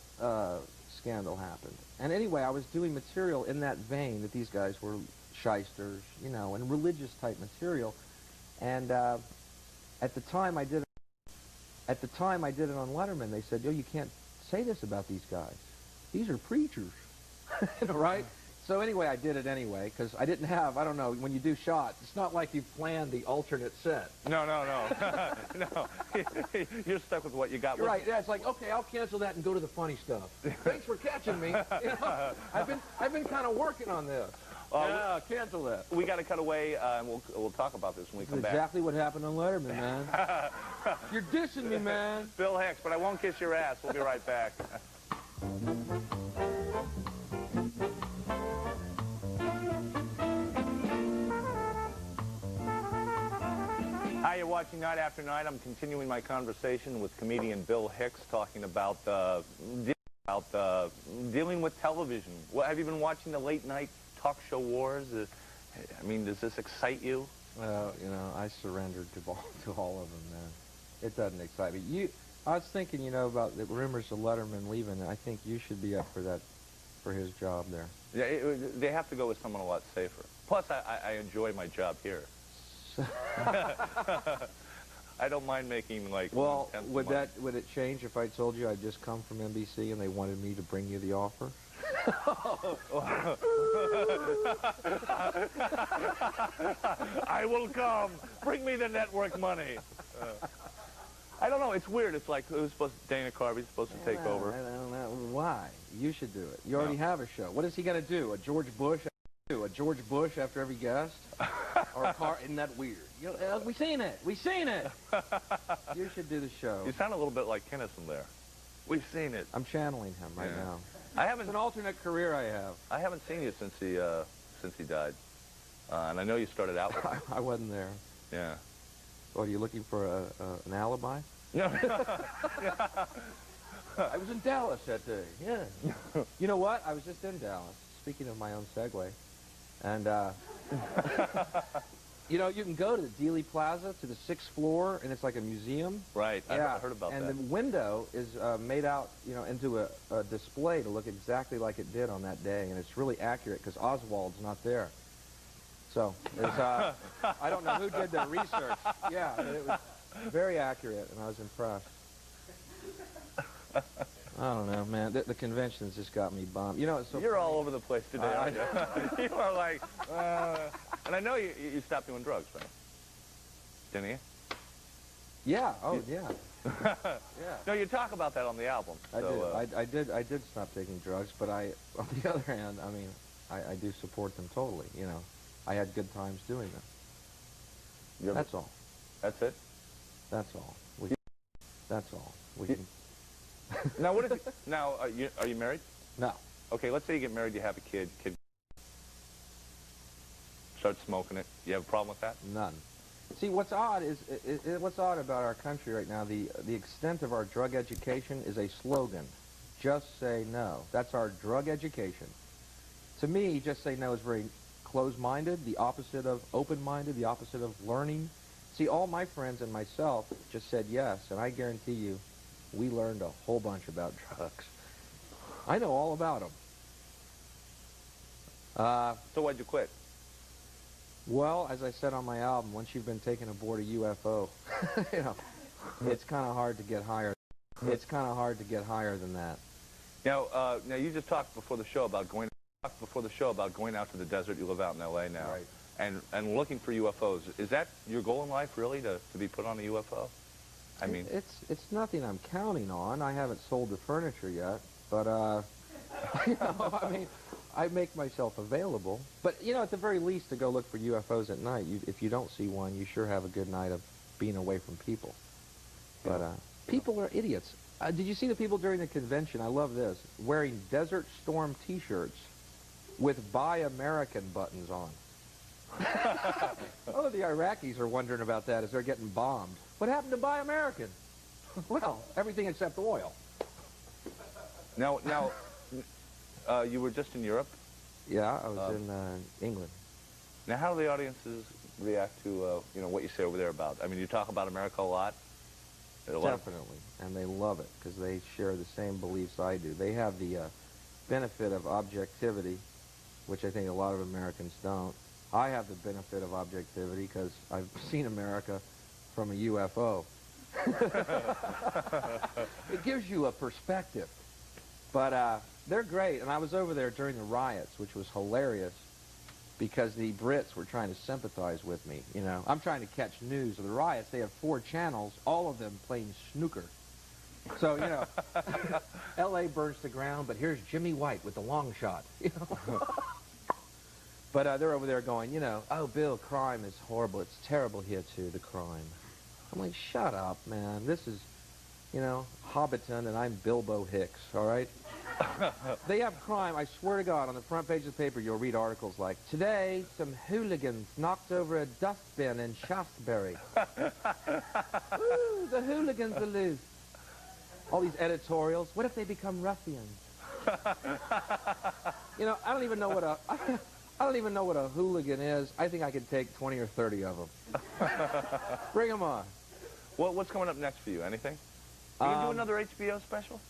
scandal happened. And anyway, I was doing material in that vein, that these guys were shysters, you know, and religious-type material. And at the time I did it on Letterman, they said, yo, you can't say this about these guys. These are preachers, right? So anyway, I did it anyway, because I didn't have, I don't know, when you do shots, it's not like you planned the alternate set. No. No. You're stuck with what you got. Right, yeah, it's like, okay, I'll cancel that and go to the funny stuff. Thanks for catching me. You know, I've been kind of working on this. Yeah, cancel that. We got to cut away, and we'll talk about this when we come back. Exactly what happened on Letterman, man. You're dissing me, man. Bill Hicks, but I won't kiss your ass. We'll be right back. Hi, you're watching Night After Night. I'm continuing my conversation with comedian Bill Hicks, talking about dealing with television. Well, have you been watching the late night talk show wars? I mean, does this excite you? You know, I surrendered to all of them, man. It doesn't excite me. I was thinking, you know, about the rumors of Letterman leaving. I think you should be up for his job there. Yeah, they have to go with someone a lot safer. Plus, I enjoy my job here. I don't mind making, like, well, would it change if I told you I'd just come from NBC and they wanted me to bring you the offer? I will come. Bring me the network money. I don't know. It's weird. It's like, who's supposed to, Dana Carvey's supposed to take over. I don't know. Why? You should do it. You already have a show. What is he going to do? A George Bush after every guest? Or isn't that weird? You know, we seen it. We seen it. You should do the show. You sound a little bit like Kinnison there. We've seen it. I'm channeling him right now. It's an alternate career I have. I haven't seen you since he died, and I know you started out with him. I wasn't there. Yeah. What, are you looking for an alibi? No. I was in Dallas that day. Yeah. You know what? I was just in Dallas. Speaking of my own segue, and You know, you can go to the Dealey Plaza to the 6th floor, and it's like a museum. Right. Yeah. I heard about that. And the window is made out, you know, into a display to look exactly like it did on that day, and it's really accurate because Oswald's not there. So, there's, I don't know who did the research. Yeah, but it was very accurate, and I was impressed. I don't know, man. The convention's just got me bummed. You know, it's so You're all over the place today, aren't you? You are like, and I know you stopped doing drugs, right? Didn't you? Yeah. Oh, yeah. Yeah. No, you talk about that on the album. I did stop taking drugs, but on the other hand, I mean, I do support them totally. You know, I had good times doing them. That's all. That's it. That's all. That's all. We can. Now, what is it? Now, are you married? No. Okay, let's say you get married, you have a kid. Kid starts smoking it. You have a problem with that? None. See, what's odd is what's odd about our country right now. The extent of our drug education is a slogan. Just say no. That's our drug education. To me, just say no is very closed-minded, the opposite of open-minded, the opposite of learning. See, all my friends and myself just said yes, and I guarantee you, we learned a whole bunch about drugs. I know all about them. So why'd you quit? Well, as I said on my album, once you've been taken aboard a UFO, you know, it's kind of hard to get higher. It's kind of hard to get higher than that. Now, you just talked before the show about going out to the desert. You live out in L.A. now, right? And looking for UFOs. Is that your goal in life, really, to be put on a UFO? I mean, it's nothing I'm counting on. I haven't sold the furniture yet, but you know, I mean, I make myself available. But you know, at the very least, to go look for UFOs at night. If you don't see one, you sure have a good night of being away from people. But people are idiots. Did you see the people during the convention? I love this, wearing Desert Storm T-shirts with "Buy American" buttons on. Oh, the Iraqis are wondering about that as they're getting bombed. What happened to Buy American? Well, everything except oil. Now, you were just in Europe? Yeah, I was in England. Now, how do the audiences react to you know, what you say over there about? I mean, you talk about America a lot. Definitely, and they love it because they share the same beliefs I do. They have the benefit of objectivity, which I think a lot of Americans don't. I have the benefit of objectivity because I've seen America from a UFO. It gives you a perspective. But they're great, and I was over there during the riots, which was hilarious because the Brits were trying to sympathize with me, you know. I'm trying to catch news of the riots. They have 4 channels, all of them playing snooker. So, you know, L.A. burns to ground, but here's Jimmy White with the long shot, you know. But they're over there going, you know, oh, Bill, crime is horrible. It's terrible here, too, the crime. I'm like, shut up, man. This is, you know, Hobbiton, and I'm Bilbo Hicks, all right? They have crime, I swear to God, on the front page of the paper, you'll read articles like, today, some hooligans knocked over a dustbin in Shaftesbury. Ooh, the hooligans are loose. All these editorials, what if they become ruffians? You know, I don't even know what a hooligan is. I think I could take 20 or 30 of them. Bring them on. Well, what's coming up next for you? Anything? Can you do another HBO special?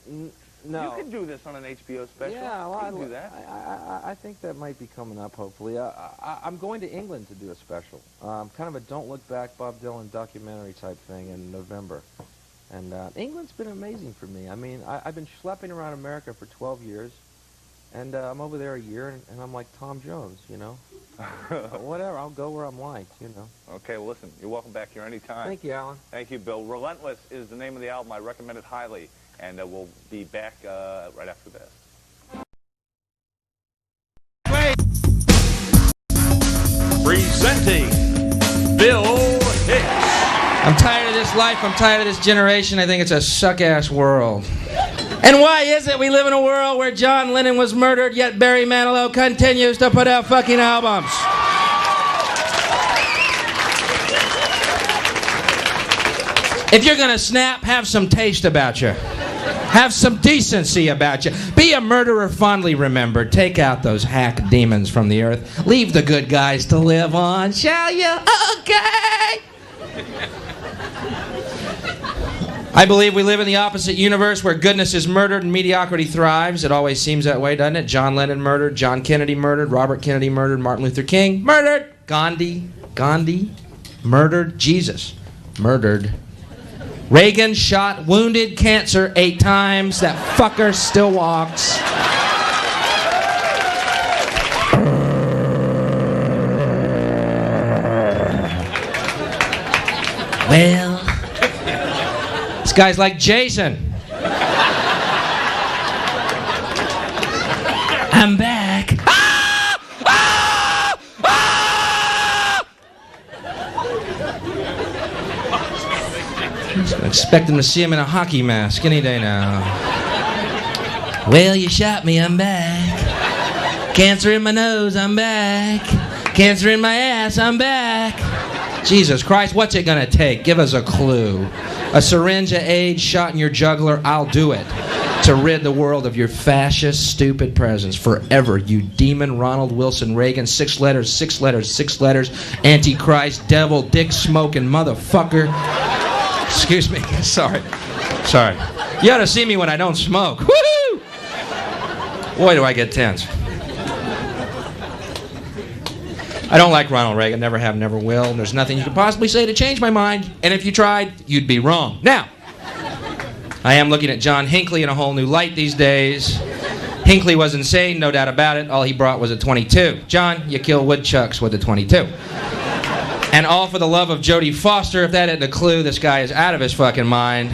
No. You could do this on an HBO special. Yeah, well, you can do that. I think that might be coming up, hopefully. I'm going to England to do a special. Kind of a Don't Look Back Bob Dylan documentary type thing in November. And England's been amazing for me. I mean, I've been schlepping around America for 12 years. And I'm over there a year, and I'm like Tom Jones, you know. Whatever, I'll go where I'm liked, you know. Okay, well, listen, you're welcome back here anytime. Thank you, Alan. Thank you, Bill. Relentless is the name of the album. I recommend it highly, and we'll be back right after this. Presenting Bill Hicks. I'm tired of this life. I'm tired of this generation. I think it's a suck-ass world. And why is it we live in a world where John Lennon was murdered, yet Barry Manilow continues to put out fucking albums? If you're gonna snap, have some taste about you. Have some decency about you. Be a murderer fondly remembered. Take out those hack demons from the earth. Leave the good guys to live on, shall you? Okay. I believe we live in the opposite universe where goodness is murdered and mediocrity thrives. It always seems that way, doesn't it? John Lennon murdered, John Kennedy murdered, Robert Kennedy murdered, Martin Luther King murdered, Gandhi murdered, Jesus murdered. Reagan shot, wounded, cancer 8 times. That fucker still walks. Well, this guy's like Jason. I'm back. Ah! Ah! Ah! I'm expecting to see him in a hockey mask any day now. Well, you shot me, I'm back. Cancer in my nose, I'm back. Cancer in my ass, I'm back. Jesus Christ, what's it gonna take? Give us a clue. A syringe of AIDS shot in your jugular, I'll do it. To rid the world of your fascist, stupid presence forever, you demon Ronald Wilson Reagan. 6 letters, 6 letters, 6 letters. Antichrist, devil, dick smoking motherfucker. Excuse me. Sorry. You ought to see me when I don't smoke. Woo! Boy, do I get tense. I don't like Ronald Reagan. Never have, never will. There's nothing you could possibly say to change my mind. And if you tried, you'd be wrong. Now, I am looking at John Hinckley in a whole new light these days. Hinckley was insane, no doubt about it. All he brought was a .22. John, you kill woodchucks with a .22. And all for the love of Jodie Foster. If that isn't a clue, this guy is out of his fucking mind.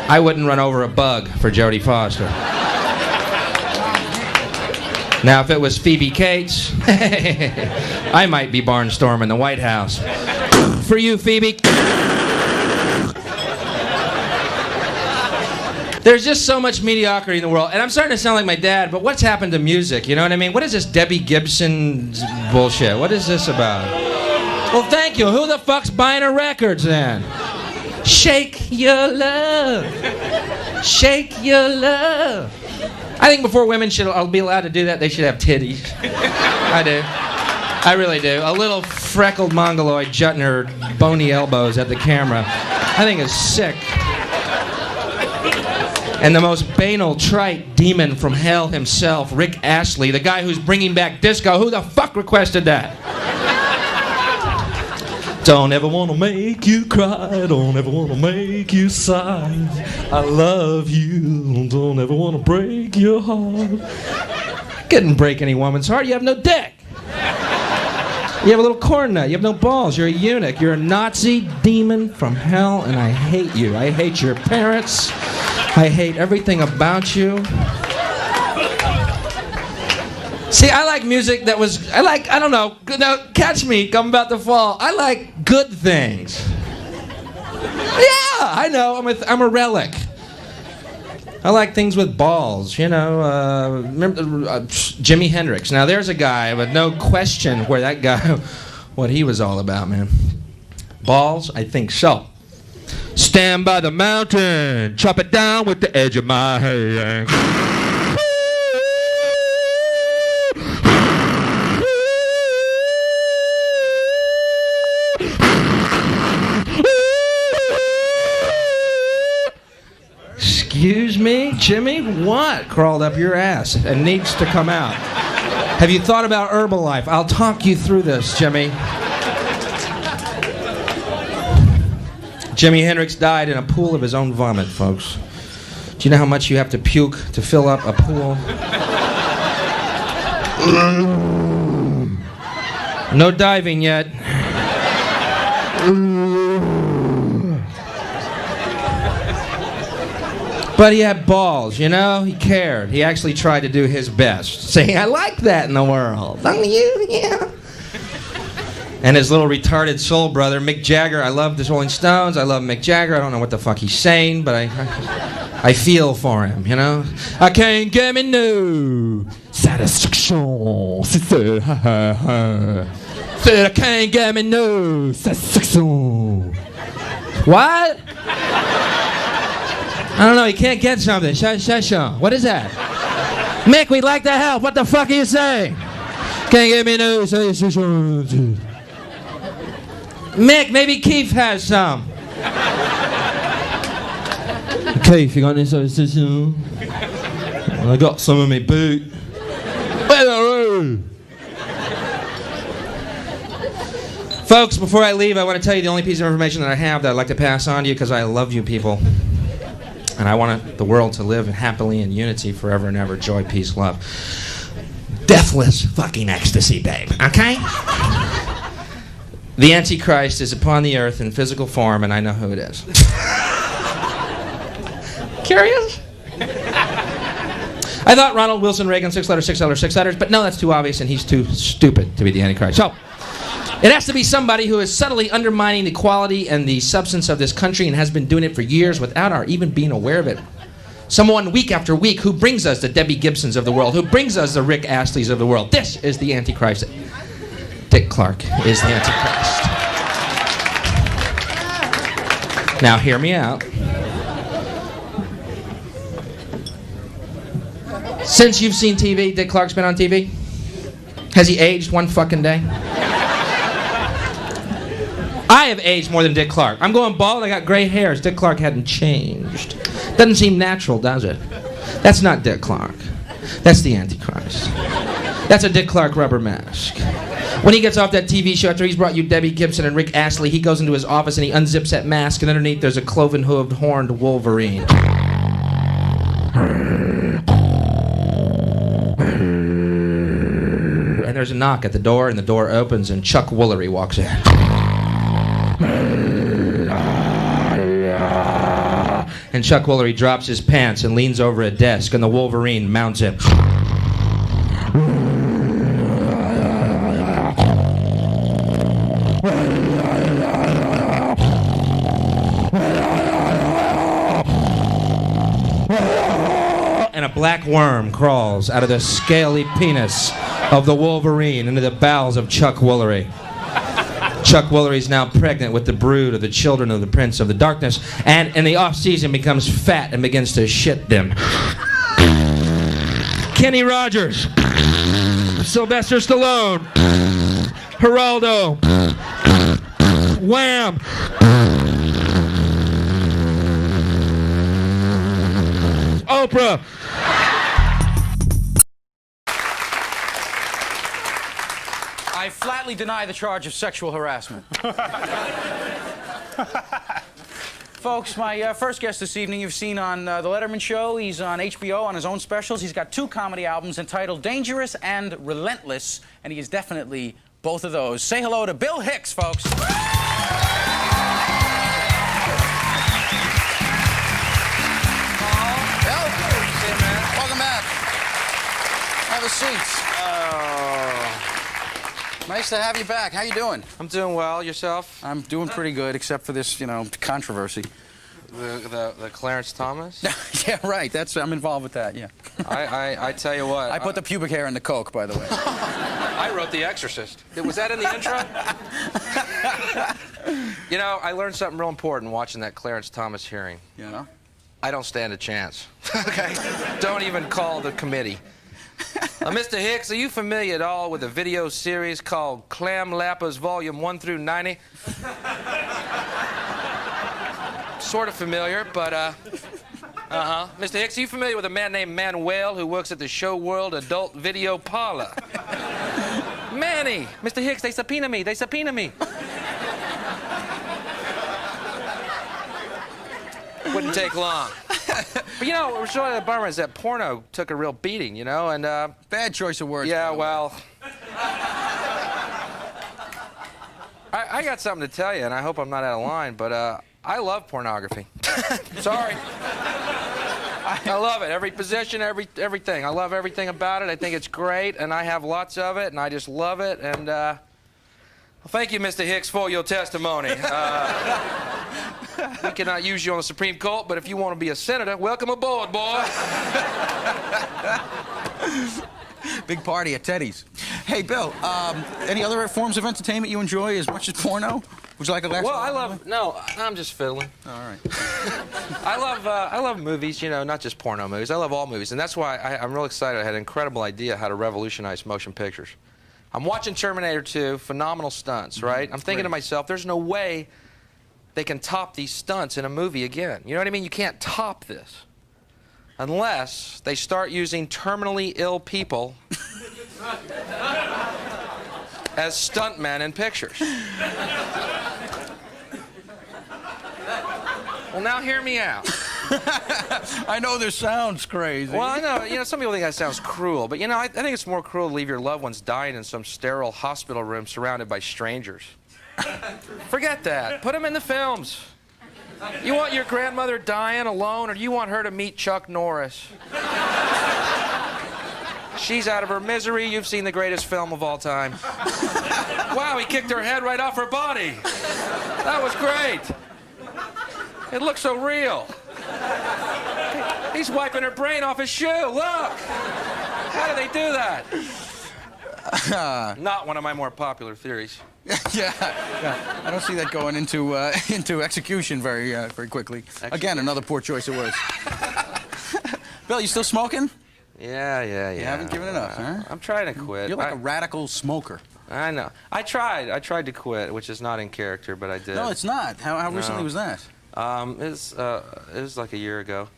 I wouldn't run over a bug for Jodie Foster. Now, if it was Phoebe Cates, I might be barnstorming the White House. For you, Phoebe. There's just so much mediocrity in the world, and I'm starting to sound like my dad, but what's happened to music, you know what I mean? What is this Debbie Gibson bullshit? What is this about? Well, thank you. Who the fuck's buying her records, then? Shake your love. Shake your love. I think before women should be allowed to do that, they should have titties. I do. I really do. A little freckled mongoloid jutting her bony elbows at the camera. I think it's sick. And the most banal, trite demon from hell himself, Rick Astley, the guy who's bringing back disco. Who the fuck requested that? Don't ever want to make you cry, don't ever want to make you sigh. I love you, don't ever want to break your heart. Couldn't break any woman's heart, you have no dick. You have a little corn nut, you have no balls, you're a eunuch, you're a Nazi demon from hell, and I hate you. I hate your parents, I hate everything about you. See, I like music that was, I don't know, now catch me, I'm about to fall. I like good things. Yeah, I know, I'm a relic. I like things with balls, you know, remember Jimi Hendrix. Now there's a guy, but no question where that guy, what he was all about, man. Balls, I think so. Stand by the mountain, chop it down with the edge of my hand. Excuse me, Jimmy? What crawled up your ass and needs to come out? Have you thought about Herbalife? I'll talk you through this, Jimmy. Jimi Hendrix died in a pool of his own vomit, folks. Do you know how much you have to puke to fill up a pool? No diving yet. But he had balls, you know? He cared. He actually tried to do his best. Saying, I like that in the world. Don't you? Yeah. And his little retarded soul brother, Mick Jagger. I love the Rolling Stones. I love Mick Jagger. I don't know what the fuck he's saying, but I feel for him, you know? I can't get me no satisfaction. Said I can't get me no satisfaction. What? don't know, he can't get something. What is that? Mick, we'd like to help. What the fuck are you saying? Can't give me no. Mick, maybe Keith has some. Keith, you got any solution? I got some in my boot. Folks, before I leave, I want to tell you the only piece of information that I have that I'd like to pass on to you because I love you people. And I want the world to live happily in unity forever and ever. Joy, peace, love. Deathless fucking ecstasy, babe. Okay? The Antichrist is upon the earth in physical form, and I know who it is. Curious? I thought Ronald Wilson Reagan, 6 letters, but no, that's too obvious, and he's too stupid to be the Antichrist. So, it has to be somebody who is subtly undermining the quality and the substance of this country and has been doing it for years without our even being aware of it. Someone week after week who brings us the Debbie Gibsons of the world, who brings us the Rick Astleys of the world. This is the Antichrist. Dick Clark is the Antichrist. Now hear me out. Since you've seen TV, Dick Clark's been on TV? Has he aged one fucking day? I have aged more than Dick Clark. I'm going bald, I got gray hairs. Dick Clark hadn't changed. Doesn't seem natural, does it? That's not Dick Clark. That's the Antichrist. That's a Dick Clark rubber mask. When he gets off that TV show after he's brought you Debbie Gibson and Rick Astley, he goes into his office and he unzips that mask, and underneath there's a cloven-hooved, horned Wolverine. And there's a knock at the door, and the door opens, and Chuck Woolery walks in. And Chuck Woolery drops his pants and leans over a desk, and the Wolverine mounts him. And a black worm crawls out of the scaly penis of the Wolverine into the bowels of Chuck Woolery. Chuck Woolery's now pregnant with the brood of the children of the Prince of the Darkness, and in the off-season becomes fat and begins to shit them. Kenny Rogers, Sylvester Stallone, Geraldo, Wham! Oprah! I flatly deny the charge of sexual harassment. Folks, my first guest this evening you've seen on The Letterman Show. He's on HBO on his own specials. He's got 2 comedy albums entitled Dangerous and Relentless, and he is definitely both of those. Say hello to Bill Hicks, folks. Bill, welcome back. Have a seat. Nice to have you back. How you doing? I'm doing well. Yourself? I'm doing pretty good, except for this, controversy. The Clarence Thomas? Yeah, right. I'm involved with that, yeah. I tell you what. I put the pubic hair in the Coke, by the way. I wrote The Exorcist. Was that in the intro? I learned something real important watching that Clarence Thomas hearing. Yeah? I don't stand a chance. Okay? Don't even call the committee. Mr. Hicks, are you familiar at all with a video series called Clam Lappers Volume 1 through 90? Sort of familiar, but, Mr. Hicks, are you familiar with a man named Manuel who works at the Show World Adult Video Parlor? Manny! Mr. Hicks, they subpoena me. They subpoena me. Wouldn't take long. But what was really the bummer is that porno took a real beating, and Bad choice of words. Yeah, well, I got something to tell you, and I hope I'm not out of line, but I love pornography. Sorry. I love it. Every position, everything. I love everything about it. I think it's great, and I have lots of it, and I just love it, and well, thank you, Mr. Hicks, for your testimony. We cannot use you on the Supreme Court, but if you want to be a senator, welcome aboard, boy. Big party at Teddy's. Hey, Bill, any other forms of entertainment you enjoy as much as porno? Would you like a glass? Well, no, I'm just fiddling. All right. I love movies, you know, not just porno movies. I love all movies, and that's why I'm real excited. I had an incredible idea how to revolutionize motion pictures. I'm watching Terminator 2, phenomenal stunts, right? I'm thinking to myself, there's no way they can top these stunts in a movie again. You know what I mean? You can't top this unless they start using terminally ill people as stuntmen in pictures. Well, now hear me out. I know this sounds crazy. Well, I know, you know, some people think that sounds cruel, but, you know, I think it's more cruel to leave your loved ones dying in some sterile hospital room surrounded by strangers. Forget that. Put them in the films. You want your grandmother dying alone, or do you want her to meet Chuck Norris? She's out of her misery. You've seen the greatest film of all time. Wow, he kicked her head right off her body. That was great. It looks so real. He's wiping her brain off his shoe. Look. How do they do that? Not one of my more popular theories. Yeah. I don't see that going into execution very quickly. Again, another poor choice of words. Bill, you still smoking? Yeah. You haven't given it up, huh? I'm trying to quit. You're like a radical smoker. I know. I tried to quit, which is not in character, but I did. No, it's not. How recently was that? It was like a year ago,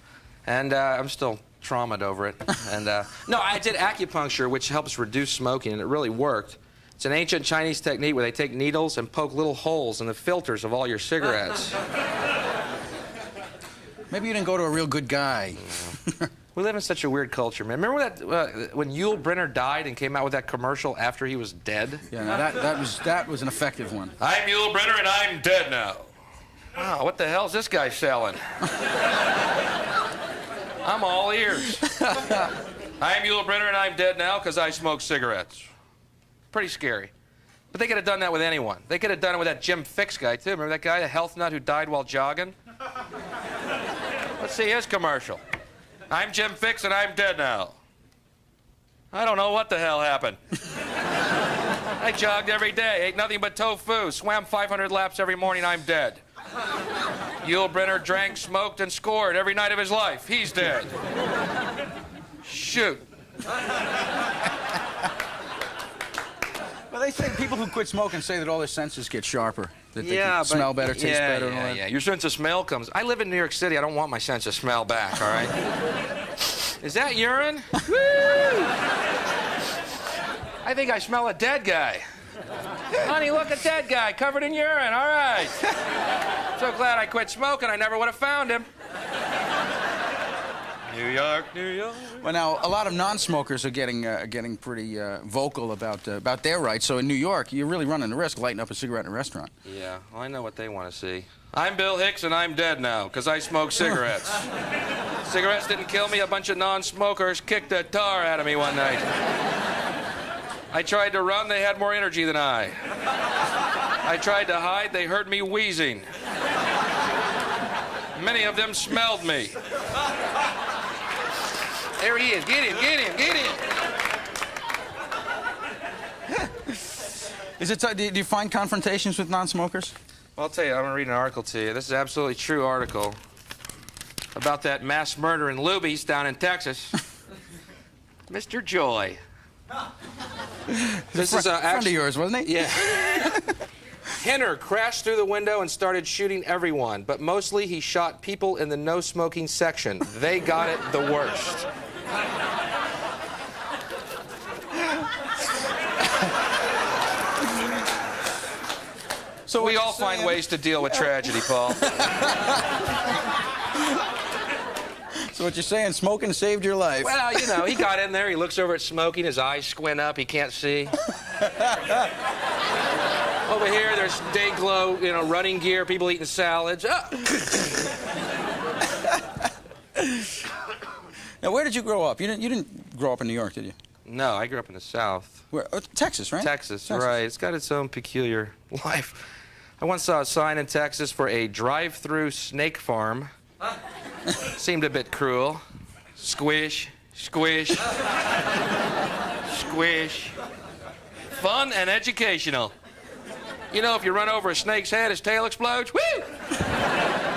and I'm still traumatized over it. And no, I did acupuncture, which helps reduce smoking, and it really worked. It's an ancient Chinese technique where they take needles and poke little holes in the filters of all your cigarettes. Maybe you didn't go to a real good guy. We live in such a weird culture, man. Remember that when Yul Brynner died and came out with that commercial after he was dead? Yeah, now that was an effective one. I'm Yul Brynner and I'm dead now. Wow, what the hell's this guy selling? I'm all ears. I'm Yul Brynner and I'm dead now because I smoke cigarettes. Pretty scary. But they could have done that with anyone. They could have done it with that Jim Hicks guy, too. Remember that guy, the health nut who died while jogging? Let's see his commercial. I'm Jim Hicks and I'm dead now. I don't know what the hell happened. I jogged every day, ate nothing but tofu, swam 500 laps every morning, I'm dead. Yul Brynner drank, smoked, and scored every night of his life. He's dead. Shoot. Well, they say people who quit smoking say that all their senses get sharper. That they Yeah, can but smell better, taste better, and all that. Yeah. Your sense of smell comes. I live in New York City. I don't want my sense of smell back, all right? Is that urine? Woo! I think I smell a dead guy. Honey, look, a dead guy covered in urine. All right. So glad I quit smoking. I never would have found him. New York, New York. Well, now a lot of non-smokers are getting pretty vocal about their rights. So in New York, you're really running the risk of lighting up a cigarette in a restaurant. Yeah, well, I know what they want to see. I'm Bill Hicks and I'm dead now because I smoke cigarettes. Cigarettes didn't kill me. A bunch of non-smokers kicked the tar out of me one night. I tried to run. They had more energy than I. I tried to hide. They heard me wheezing. Many of them smelled me. There he is. Get him, get him, get him. Is it? Do you find confrontations with non-smokers? Well, I'll tell you, I'm going to read an article to you. This is an absolutely true article about that mass murder in Luby's down in Texas. Mr. Joy. This is a friend of yours, wasn't he? Yeah. Henner crashed through the window and started shooting everyone, but mostly he shot people in the no-smoking section. They got it the worst. So we all find ways to deal with tragedy, Paul. So what you're saying, smoking saved your life? Well, you know, he got in there, he looks over at smoking, his eyes squint up, he can't see. Over here, there's day glow, you know, running gear, people eating salads. Oh. Now, where did you grow up? You didn't grow up in New York, did you? No, I grew up in the South. Where? Texas, right? Texas, right. It's got its own peculiar life. I once saw a sign in Texas for a drive-through snake farm. Seemed a bit cruel. Squish, squish, squish. Fun and educational. You know, if you run over a snake's head, his tail explodes. Woo!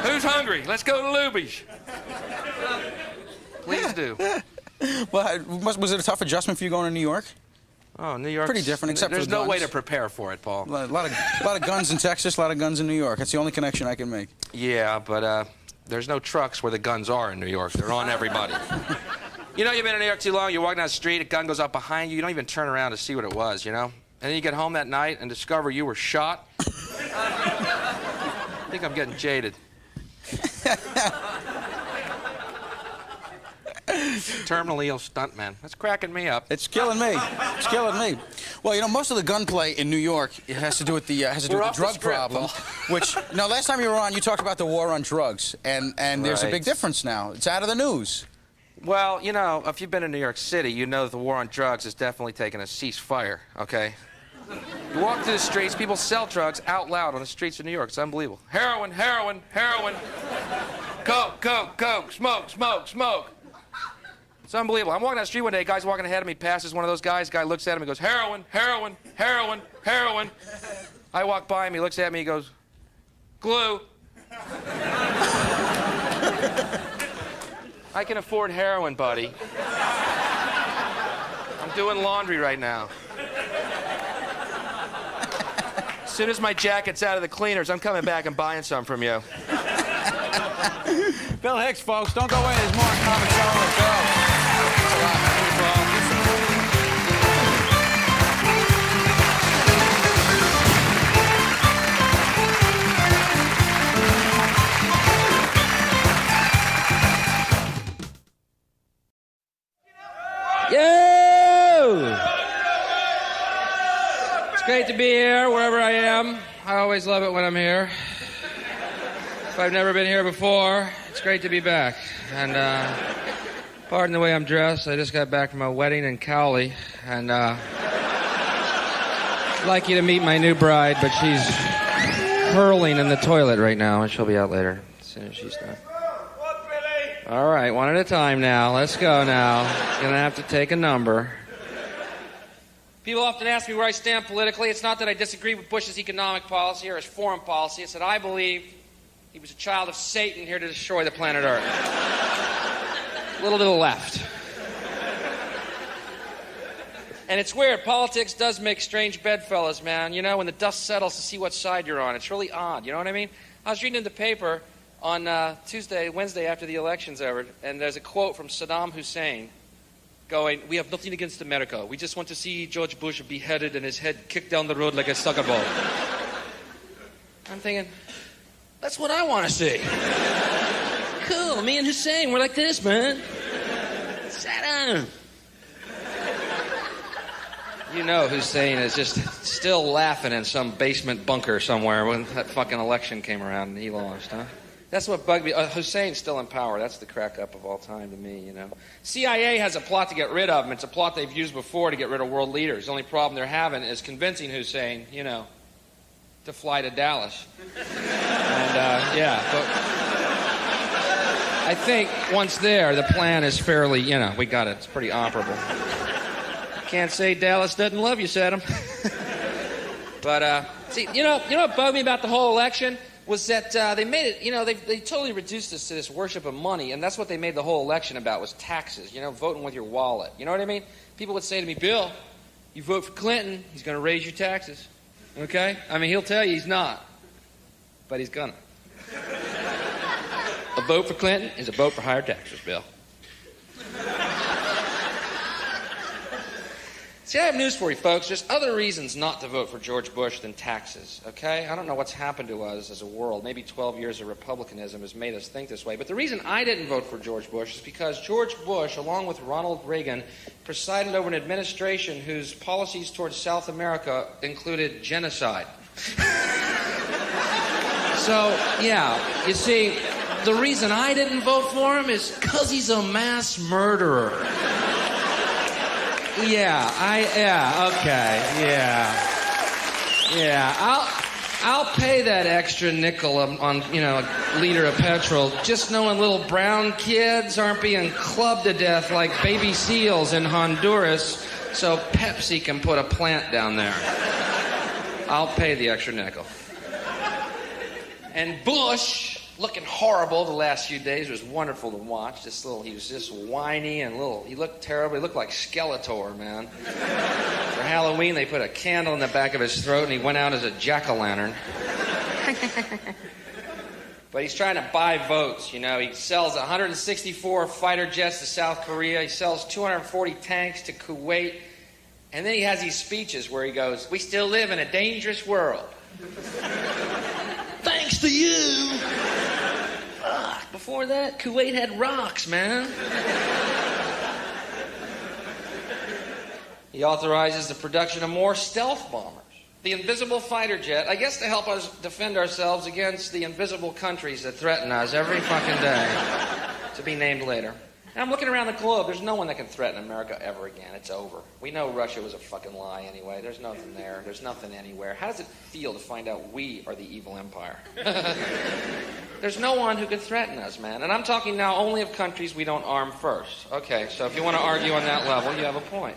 Who's hungry? Let's go to Luby's. Please do. Well, was it a tough adjustment for you going to New York? Oh, New York. Pretty different, except for there's the no guns. way to prepare for it, Paul. A lot of guns in Texas, a lot of guns in New York. That's the only connection I can make. Yeah, but there's no trucks where the guns are in New York. They're on everybody. You know, you've been in New York too long, you're walking down the street, a gun goes up behind you, you don't even turn around to see what it was, you know? And then you get home that night and discover you were shot. I think I'm getting jaded. Terminally ill stuntman. That's cracking me up. It's killing me. It's killing me. Well, you know, most of the gunplay in New York it has to do with the drug problem. Which now, last time you were on, you talked about the war on drugs, and there's a big difference now. It's out of the news. Well, you know, if you've been in New York City, you know that the war on drugs has definitely taken a ceasefire. Okay. You walk through the streets, people sell drugs out loud on the streets of New York. It's unbelievable. Heroin, heroin, heroin. Coke, coke, coke. Smoke, smoke, smoke. It's unbelievable. I'm walking down the street one day, a guy's walking ahead of me, passes one of those guys, guy looks at him and goes, heroin, heroin, heroin, heroin. I walk by him, he looks at me, he goes, glue. I can afford heroin, buddy. I'm doing laundry right now. As soon as my jacket's out of the cleaners, I'm coming back and buying some from you. Bill Hicks, folks. Don't go away. There's more comic show on the show. Thanks a lot, man. Yo! It's great to be here, wherever I am. I always love it when I'm here. If I've never been here before, it's great to be back. And pardon the way I'm dressed. I just got back from a wedding in Cowley, and I'd like you to meet my new bride, but she's hurling in the toilet right now, and she'll be out later as soon as she's done. All right, one at a time now. Let's go now. Gonna have to take a number. People often ask me where I stand politically. It's not that I disagree with Bush's economic policy or his foreign policy. It's that I believe he was a child of Satan here to destroy the planet Earth. A little to the left. And it's weird. Politics does make strange bedfellows, man. You know, when the dust settles to see what side you're on. It's really odd. You know what I mean? I was reading in the paper on Wednesday after the election's over, and there's a quote from Saddam Hussein going, "We have nothing against America. We just want to see George Bush beheaded and his head kicked down the road like a soccer ball." I'm thinking, that's what I want to see. Cool, me and Hussein, we're like this, man. Saddam. You know Hussein is just still laughing in some basement bunker somewhere when that fucking election came around and he lost, huh? That's what bugged me. Hussein's still in power. That's the crack up of all time to me, you know. CIA has a plot to get rid of him. It's a plot they've used before to get rid of world leaders. The only problem they're having is convincing Hussein, you know, to fly to Dallas. And, yeah, but I think once there, the plan is fairly, you know, we got it. It's pretty operable. Can't say Dallas doesn't love you, Saddam. But, see, you know what bugged me about the whole election? Was that they made it, you know, they totally reduced this to this worship of money, and that's what they made the whole election about, was taxes, you know, voting with your wallet. You know what I mean? People would say to me, Bill, you vote for Clinton, he's going to raise your taxes. Okay? I mean, he'll tell you he's not, but he's gonna. A vote for Clinton is a vote for higher taxes, Bill. See, I have news for you, folks. There's other reasons not to vote for George Bush than taxes, okay? I don't know what's happened to us as a world. Maybe 12 years of republicanism has made us think this way. But the reason I didn't vote for George Bush is because George Bush, along with Ronald Reagan, presided over an administration whose policies towards South America included genocide. So, yeah, you see, the reason I didn't vote for him is because he's a mass murderer. Yeah, I'll pay that extra nickel on, you know, a liter of petrol, just knowing little brown kids aren't being clubbed to death like baby seals in Honduras, so Pepsi can put a plant down there. I'll pay the extra nickel. And Bush looking horrible the last few days. It was wonderful to watch. He was just whiny and he looked terrible. He looked like Skeletor, man. For Halloween, they put a candle in the back of his throat and he went out as a jack-o'-lantern. But he's trying to buy votes, you know. He sells 164 fighter jets to South Korea. He sells 240 tanks to Kuwait. And then he has these speeches where he goes, "We still live in a dangerous world. Thanks to you." Fuck, before that, Kuwait had rocks, man. He authorizes the production of more stealth bombers. The invisible fighter jet, I guess to help us defend ourselves against the invisible countries that threaten us every fucking day. To be named later. And I'm looking around the globe. There's no one that can threaten America ever again. It's over. We know Russia was a fucking lie anyway. There's nothing there. There's nothing anywhere. How does it feel to find out we are the evil empire? There's no one who can threaten us, man. And I'm talking now only of countries we don't arm first. Okay, so if you want to argue on that level, you have a point.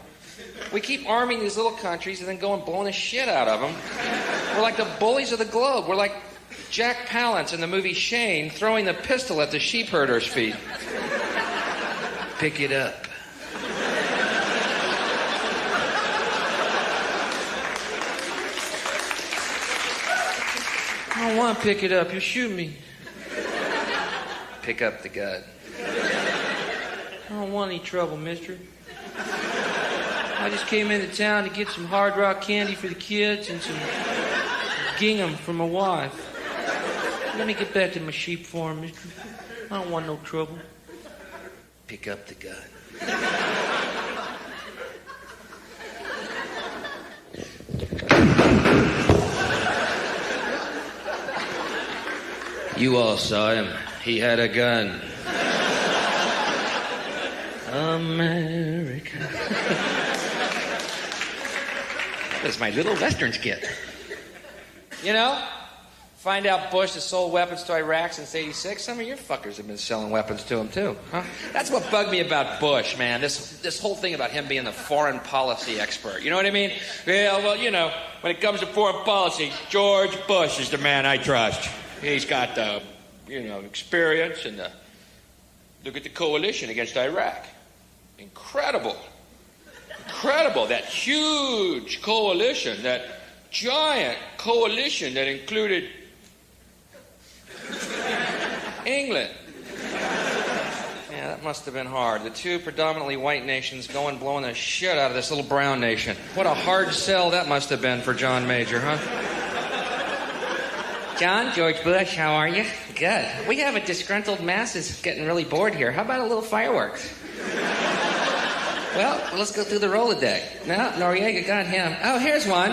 We keep arming these little countries and then go and blowing the shit out of them. We're like the bullies of the globe. We're like Jack Palance in the movie Shane throwing the pistol at the sheep herder's feet. Pick it up. I don't want to pick it up. You shoot me. Pick up the gun. I don't want any trouble, mister. I just came into town to get some Hard Rock candy for the kids and some gingham for my wife. Let me get back to my sheep farm, mister. I don't want no trouble. Pick up the gun. You all saw him. He had a gun. America. That's my little Western skit. You know? Find out Bush has sold weapons to Iraq since '86. Some of your fuckers have been selling weapons to him, too. Huh? That's what bugged me about Bush, man. This whole thing about him being the foreign policy expert. You know what I mean? Yeah, well, you know, when it comes to foreign policy, George Bush is the man I trust. He's got the, experience and the... Look at the coalition against Iraq. Incredible. Incredible. That huge coalition, that giant coalition that included England. Yeah, that must have been hard. The two predominantly white nations going blowing the shit out of this little brown nation. What a hard sell that must have been for John Major, huh? John, George Bush, how are you? Good. We have a disgruntled masses getting really bored here. How about a little fireworks? Well, let's go through the Rolodex. No, Noriega got him. Oh, here's one.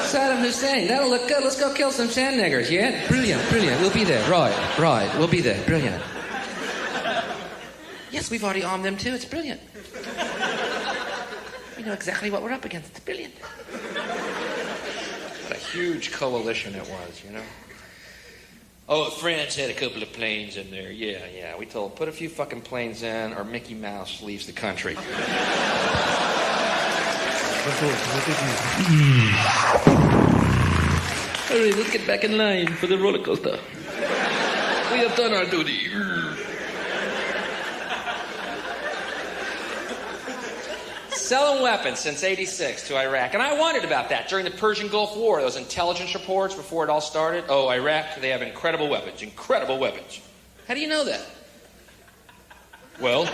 Saddam Hussein. That'll look good. Let's go kill some sand niggers, yeah? Brilliant. We'll be there. Right. We'll be there. Brilliant. Yes, we've already armed them too. It's brilliant. We know exactly what we're up against. It's brilliant. What a huge coalition it was, you know? Oh, France had a couple of planes in there. Yeah. We told them, put a few fucking planes in or Mickey Mouse leaves the country. All right, let's get back in line for the roller coaster. We have done our duty. Selling weapons since '86 to Iraq. And I wondered about that during the Persian Gulf War, those intelligence reports before it all started. Oh, Iraq, they have incredible weapons. Incredible weapons. How do you know that? Well,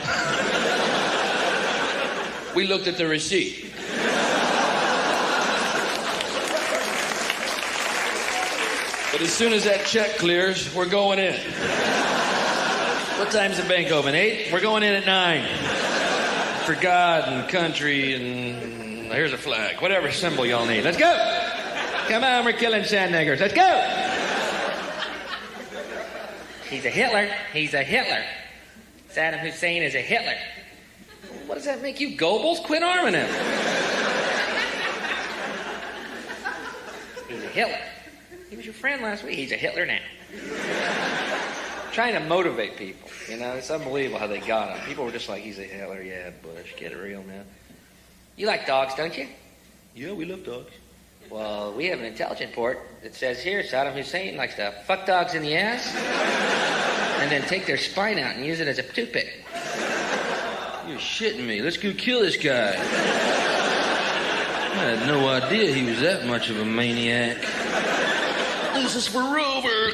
we looked at the receipt. But as soon as that check clears, we're going in. What time's the bank open? 8? We're going in at 9. For God and country and here's a flag. Whatever symbol y'all need. Let's go! Come on, we're killing sand niggers. Let's go! He's a Hitler. Saddam Hussein is a Hitler. What does that make you, Goebbels? Quit arming him. He's a Hitler. He was your friend last week. He's a Hitler now. Trying to motivate people, you know? It's unbelievable how they got him. People were just like, he's a Hitler. Yeah, Bush, get it real, man. You like dogs, don't you? Yeah, we love dogs. Well, we have an intelligent report that says here Saddam Hussein likes to fuck dogs in the ass and then take their spine out and use it as a toothpick. You're shitting me. Let's go kill this guy. I had no idea he was that much of a maniac. This is for Rover.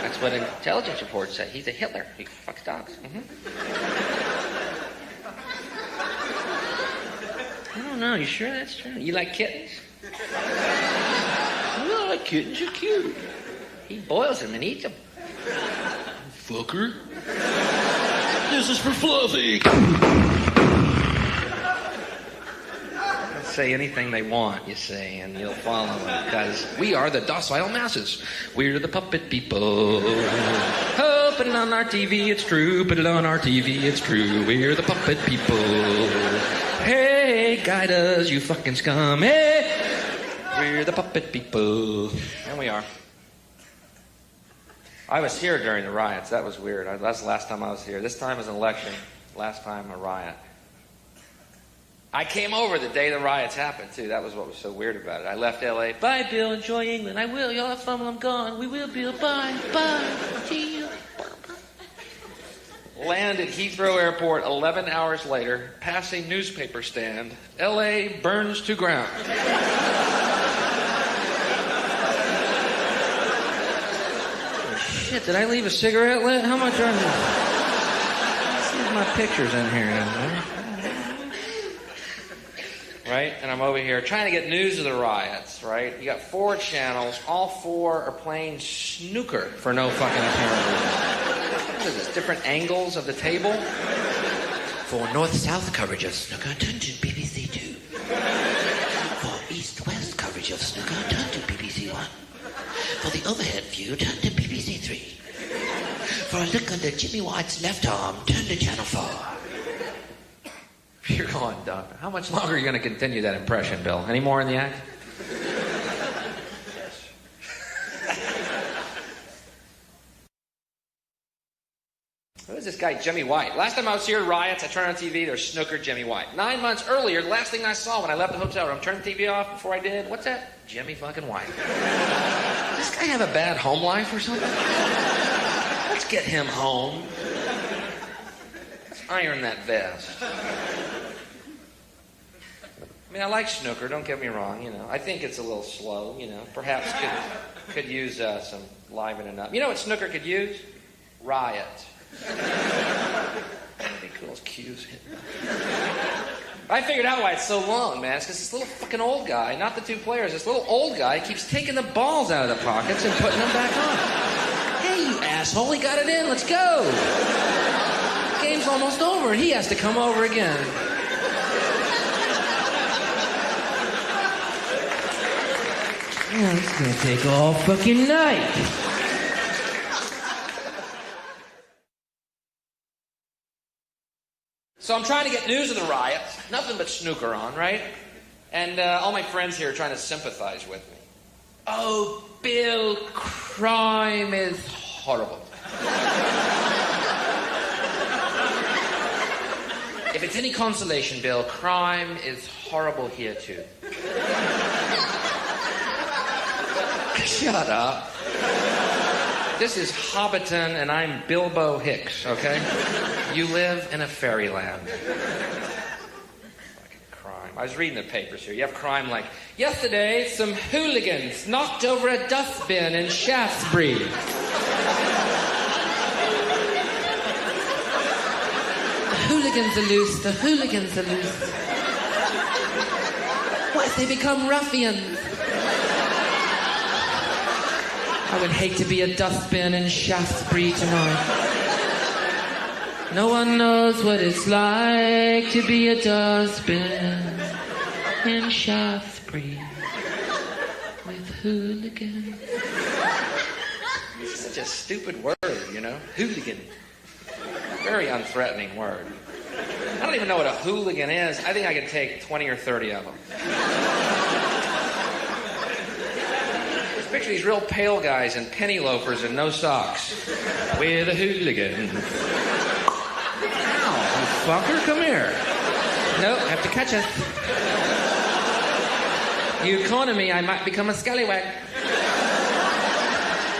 That's what intelligence reports say. He's a Hitler. He fucks dogs. I don't know. You sure that's true? You like kittens? I like kittens. You're cute. He boils them and eats them. Fucker. This is for Fluffy. Say anything they want, you say, and you'll follow them, because we are the docile masses. We're the puppet people. Oh, put it on our TV, it's true. Put it on our TV, it's true. We're the puppet people. Hey, guide us, you fucking scum. Hey, we're the puppet people. And we are. I was here during the riots. That was weird. That's the last time I was here. This time was an election. Last time a riot. I came over the day the riots happened, too. That was what was so weird about it. I left L.A. Bye, Bill. Enjoy England. I will. Y'all have fun while I'm gone. We will, Bill. Bye. Bye. See you. Landed Heathrow Airport 11 hours later, passing newspaper stand. L.A. burns to ground. Oh, shit, did I leave a cigarette lit? How much are there? See my pictures in here now. Right? And I'm over here trying to get news of the riots, right? You got 4 channels. All 4 are playing snooker for no fucking apparent reason. What is this? Different angles of the table? For north-south coverage of snooker, turn to BBC 2. For east-west coverage of snooker, turn to BBC 1. For the overhead view, turn to BBC 3. For a look under Jimmy White's left arm, turn to Channel 4. You're going dumb. How much longer are you going to continue that impression, Bill? Any more in the act? Who is this guy, Jimmy White? Last time I was here at riots, I turned on TV, there's snooker Jimmy White. 9 months earlier, the last thing I saw when I left the hotel room, turned the TV off before I did, what's that? Jimmy fucking White. Does this guy have a bad home life or something? Let's get him home. Let's iron that vest. I mean, I like snooker, don't get me wrong, you know. I think it's a little slow, you know. Perhaps could use some livening up. You know what snooker could use? Riot. That'd be cool as cues. I figured out why it's so long, man. It's because this little fucking old guy, not the 2 players, this little old guy keeps taking the balls out of the pockets and putting them back on. Hey, you asshole, he got it in, let's go. The game's almost over, and he has to come over again. Oh, it's gonna take all fucking night. So I'm trying to get news of the riots. Nothing but snooker on, right? And all my friends here are trying to sympathize with me. Oh, Bill, crime is horrible. If it's any consolation, Bill, crime is horrible here, too. Shut up. This is Hobbiton, and I'm Bilbo Hicks, okay? You live in a fairyland. Fucking crime. I was reading the papers here. You have crime like, yesterday, some hooligans knocked over a dustbin in Shaftesbury. The hooligans are loose. The hooligans are loose. What if they become ruffians? I would hate to be a dustbin in Shaftesbury tonight. No one knows what it's like to be a dustbin in Shaftesbury with hooligans. It's such a stupid word, you know? Hooligan. Very unthreatening word. I don't even know what a hooligan is. I think I could take 20 or 30 of them. Picture these real pale guys in penny loafers and no socks. We're the hooligans. Ow, you fucker, come here. Nope, have to catch us. You corner me, I might become a scallywag.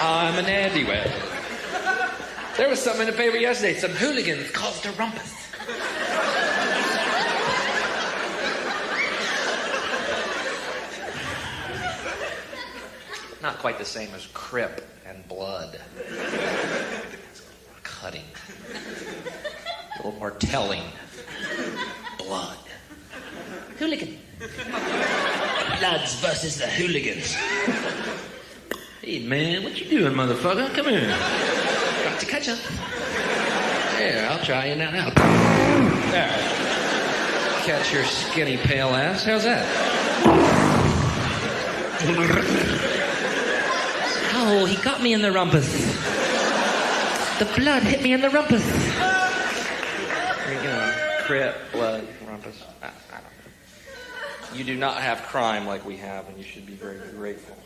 I'm an ne'er-do-well. There was something in the paper yesterday. Some hooligans caused a rumpus. Not quite the same as Crip and blood. Cutting. A little more telling. Blood. Hooligan. Bloods versus the hooligans. Hey, man, what you doing, motherfucker? Come here. Got to catch up. There, I'll try you now. There. Catch your skinny, pale ass. How's that? Oh, he got me in the rumpus. The blood hit me in the rumpus. There you go. Crip, blood, rumpus. I don't know. You do not have crime like we have, and you should be very grateful.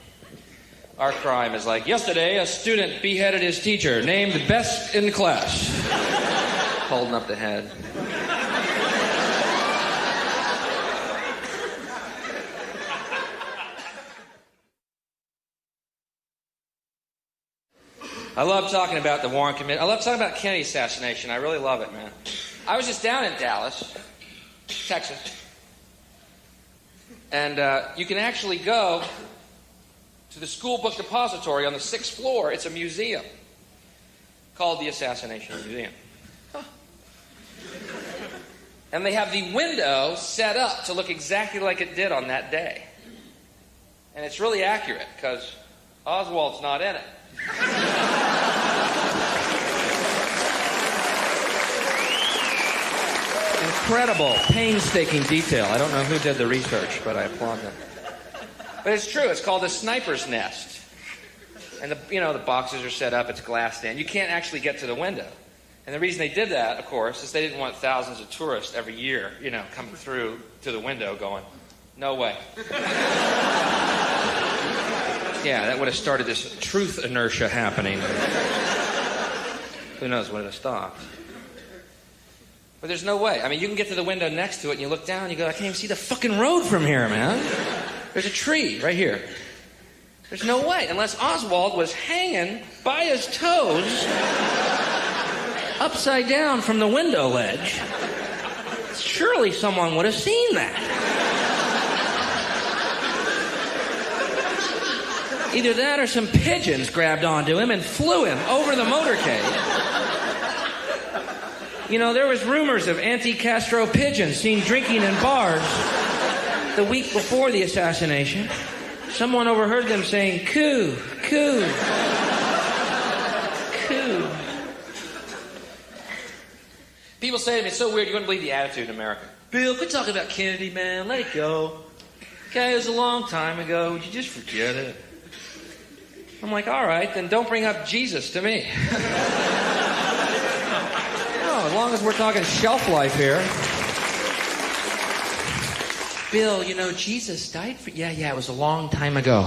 Our crime is like, yesterday a student beheaded his teacher, named best in class. Holding up the head. I love talking about the Warren Committee. I love talking about Kennedy assassination. I really love it, man. I was just down in Dallas, Texas. And you can actually go to the school book depository on the 6th floor. It's a museum called the Assassination Museum. Huh. And they have the window set up to look exactly like it did on that day. And it's really accurate because Oswald's not in it. Incredible, painstaking detail. I don't know who did the research, but I applaud them. But it's true. It's called a sniper's nest. And the boxes are set up. It's glassed in. You can't actually get to the window. And the reason they did that, of course, is they didn't want thousands of tourists every year, coming through to the window going, no way. Yeah, that would have started this truth inertia happening. Who knows when it stopped. But there's no way. I mean, you can get to the window next to it, and you look down, and you go, I can't even see the fucking road from here, man. There's a tree right here. There's no way, unless Oswald was hanging by his toes, upside down from the window ledge. Surely someone would have seen that. Either that or some pigeons grabbed onto him and flew him over the motorcade. There was rumors of anti-Castro pigeons seen drinking in bars the week before the assassination. Someone overheard them saying, coo, coo, coo. People say to me, it's so weird, you wouldn't believe the attitude in America. Bill, quit talking about Kennedy, man. Let it go. Okay, it was a long time ago. Would you just forget it? I'm like, all right, then don't bring up Jesus to me. As long as we're talking shelf life here. Bill, Jesus died for... Yeah, it was a long time ago.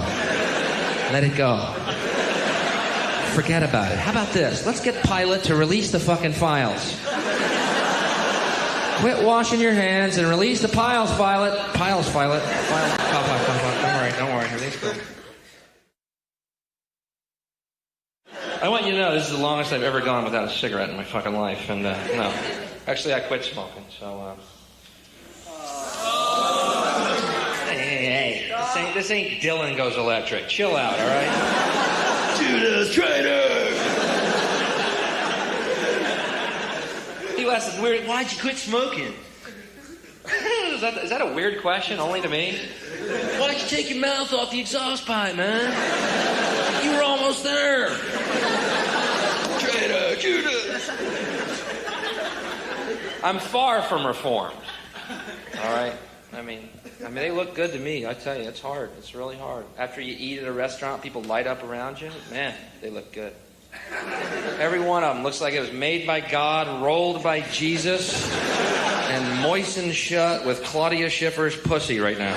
Let it go. Forget about it. How about this? Let's get Pilate to release the fucking files. Quit washing your hands and release the piles, Pilate. Piles, Pilate. Don't worry. Everything's cool. I want you to know this is the longest I've ever gone without a cigarette in my fucking life. And, no. Actually, I quit smoking, so, Hey. This ain't Dylan Goes Electric. Chill out, all right? Judas, traitor! People ask this weird, why'd you quit smoking? Is that a weird question, only to me? Why'd you take your mouth off the exhaust pipe, man? You were almost there. Traitor, Judas. I'm far from reformed. All right? I mean, they look good to me. I tell you, it's hard. It's really hard. After you eat at a restaurant, people light up around you. Man, they look good. Every one of them looks like it was made by God, rolled by Jesus, and moistened shut with Claudia Schiffer's pussy right now.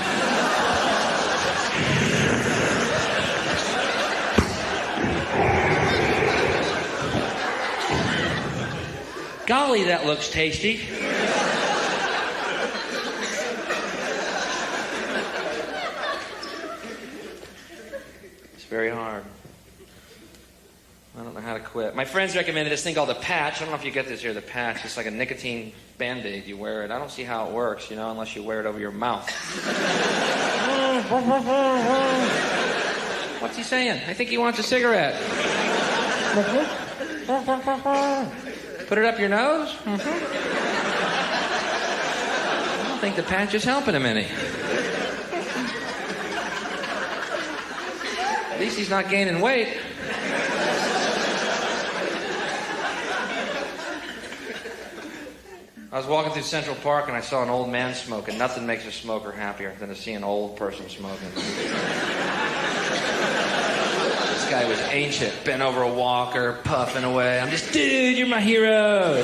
Golly, that looks tasty. very hard. I don't know how to quit. My friends recommended this thing called the patch. I don't know if you get this here, the patch. It's like a nicotine Band-Aid. You wear it. I don't see how it works, you know, unless you wear it over your mouth. What's he saying? I think he wants a cigarette. Put it up your nose? I don't think the patch is helping him any. At least he's not gaining weight. I was walking through Central Park and I saw an old man smoking. Nothing makes a smoker happier than to see an old person smoking. This guy was ancient, bent over a walker, puffing away. I'm just, dude, you're my hero.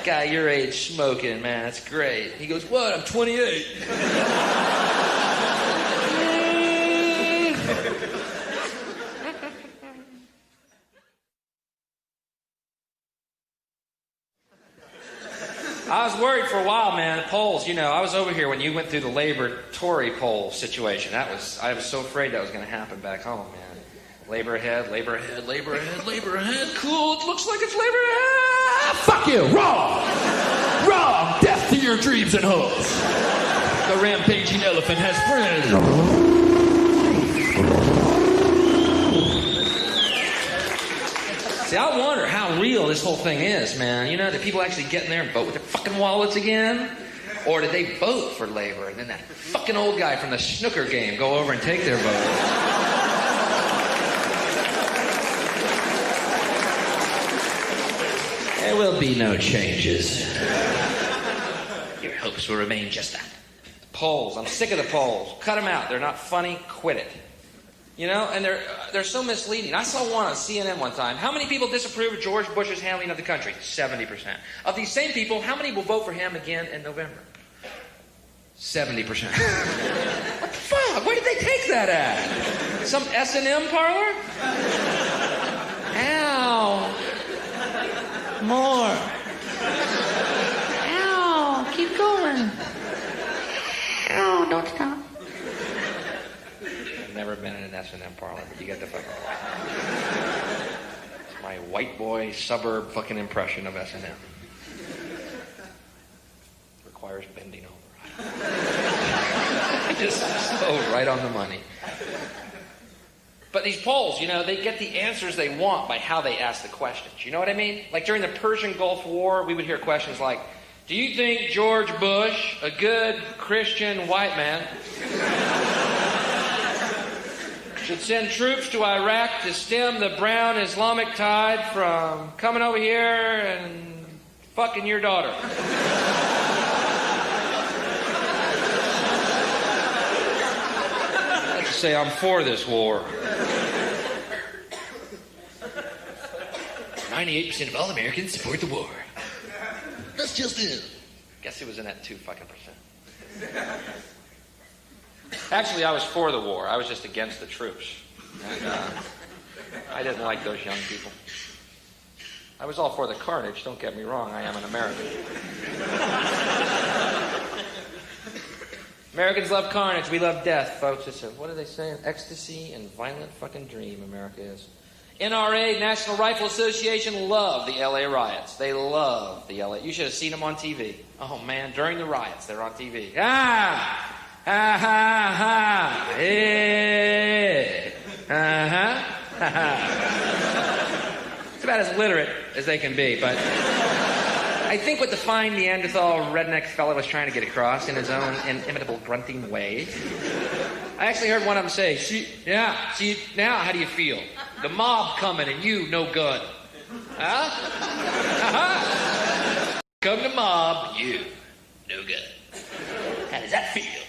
Guy your age smoking, man, that's great. He goes, what? I'm 28. I was worried for a while, man. The polls, you know, I was over here when you went through the Labor-Tory poll situation. I was so afraid that was going to happen back home, man. Labor ahead, labor ahead, labor ahead, labor ahead. Cool, it looks like it's labor ahead. Fuck you, wrong! Wrong! Death to your dreams and hopes. The rampaging elephant has friends. See, I wonder how real this whole thing is, man. You know, do people actually get in there and vote with their fucking wallets again? Or did they vote for Labor and then that fucking old guy from the snooker game go over and take their vote? There will be no changes. Your hopes will remain just that. Polls. I'm sick of the polls. Cut them out. They're not funny. Quit it. You know, and they're so misleading. I saw one on CNN one time. How many people disapprove of George Bush's handling of the country? 70%. Of these same people, how many will vote for him again in November? 70%. What the fuck? Where did they take that at? Some S&M parlor? Ow. More. Ow. Keep going. Ow, don't stop. Never been in an S&M parlor, but you get the fucking point. It's my white boy suburb fucking impression of S&M. Requires bending over. Just so right on the money. But these polls, you know, they get the answers they want by how they ask the questions. You know what I mean? Like during the Persian Gulf War, we would hear questions like, do you think George Bush, a good Christian white man, should send troops to Iraq to stem the brown Islamic tide from coming over here and fucking your daughter? Let's say I'm for this war. 98% of all Americans support the war. That's just it. Guess it was in that 2% fucking percent. Actually, I was for the war. I was just against the troops. And I didn't like those young people. I was all for the carnage, don't get me wrong. I am an American. Americans love carnage. We love death, folks. It's what do they say? An ecstasy and violent fucking dream America is. NRA, National Rifle Association, love the LA riots. They love the LA. You should have seen them on TV. Oh, man, during the riots, they're on TV. Ah! Ha ha ha! Hey! Ha ha! It's about as literate as they can be, but I think what the fine Neanderthal redneck fella was trying to get across in his own inimitable grunting way. I actually heard one of them say, see, now how do you feel? The mob coming and you, no gun. Huh? Come to mob, you, no gun. How does that feel?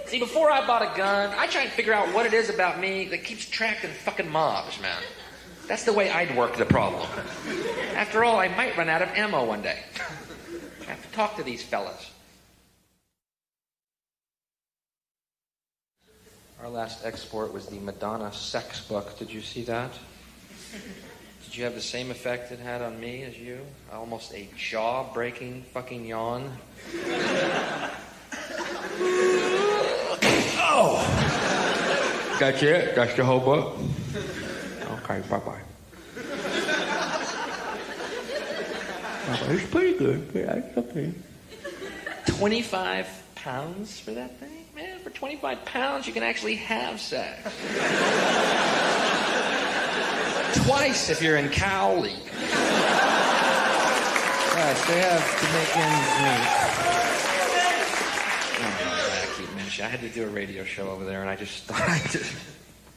See, before I bought a gun, I try and figure out what it is about me that keeps attracting fucking mobs, man. That's the way I'd work the problem. After all, I might run out of ammo one day. I have to talk to these fellas. Our last export was the Madonna sex book. Did you see that? Did you have the same effect it had on me as you? Almost a jaw-breaking fucking yawn. Oh! That's it? That's the whole book? Okay, bye-bye. It's pretty good, but that's okay. 25 pounds for that thing? Man, for 25 pounds, you can actually have sex. Twice if you're in cow league. Yes, they have to make ends meet. I had to do a radio show over there, and I just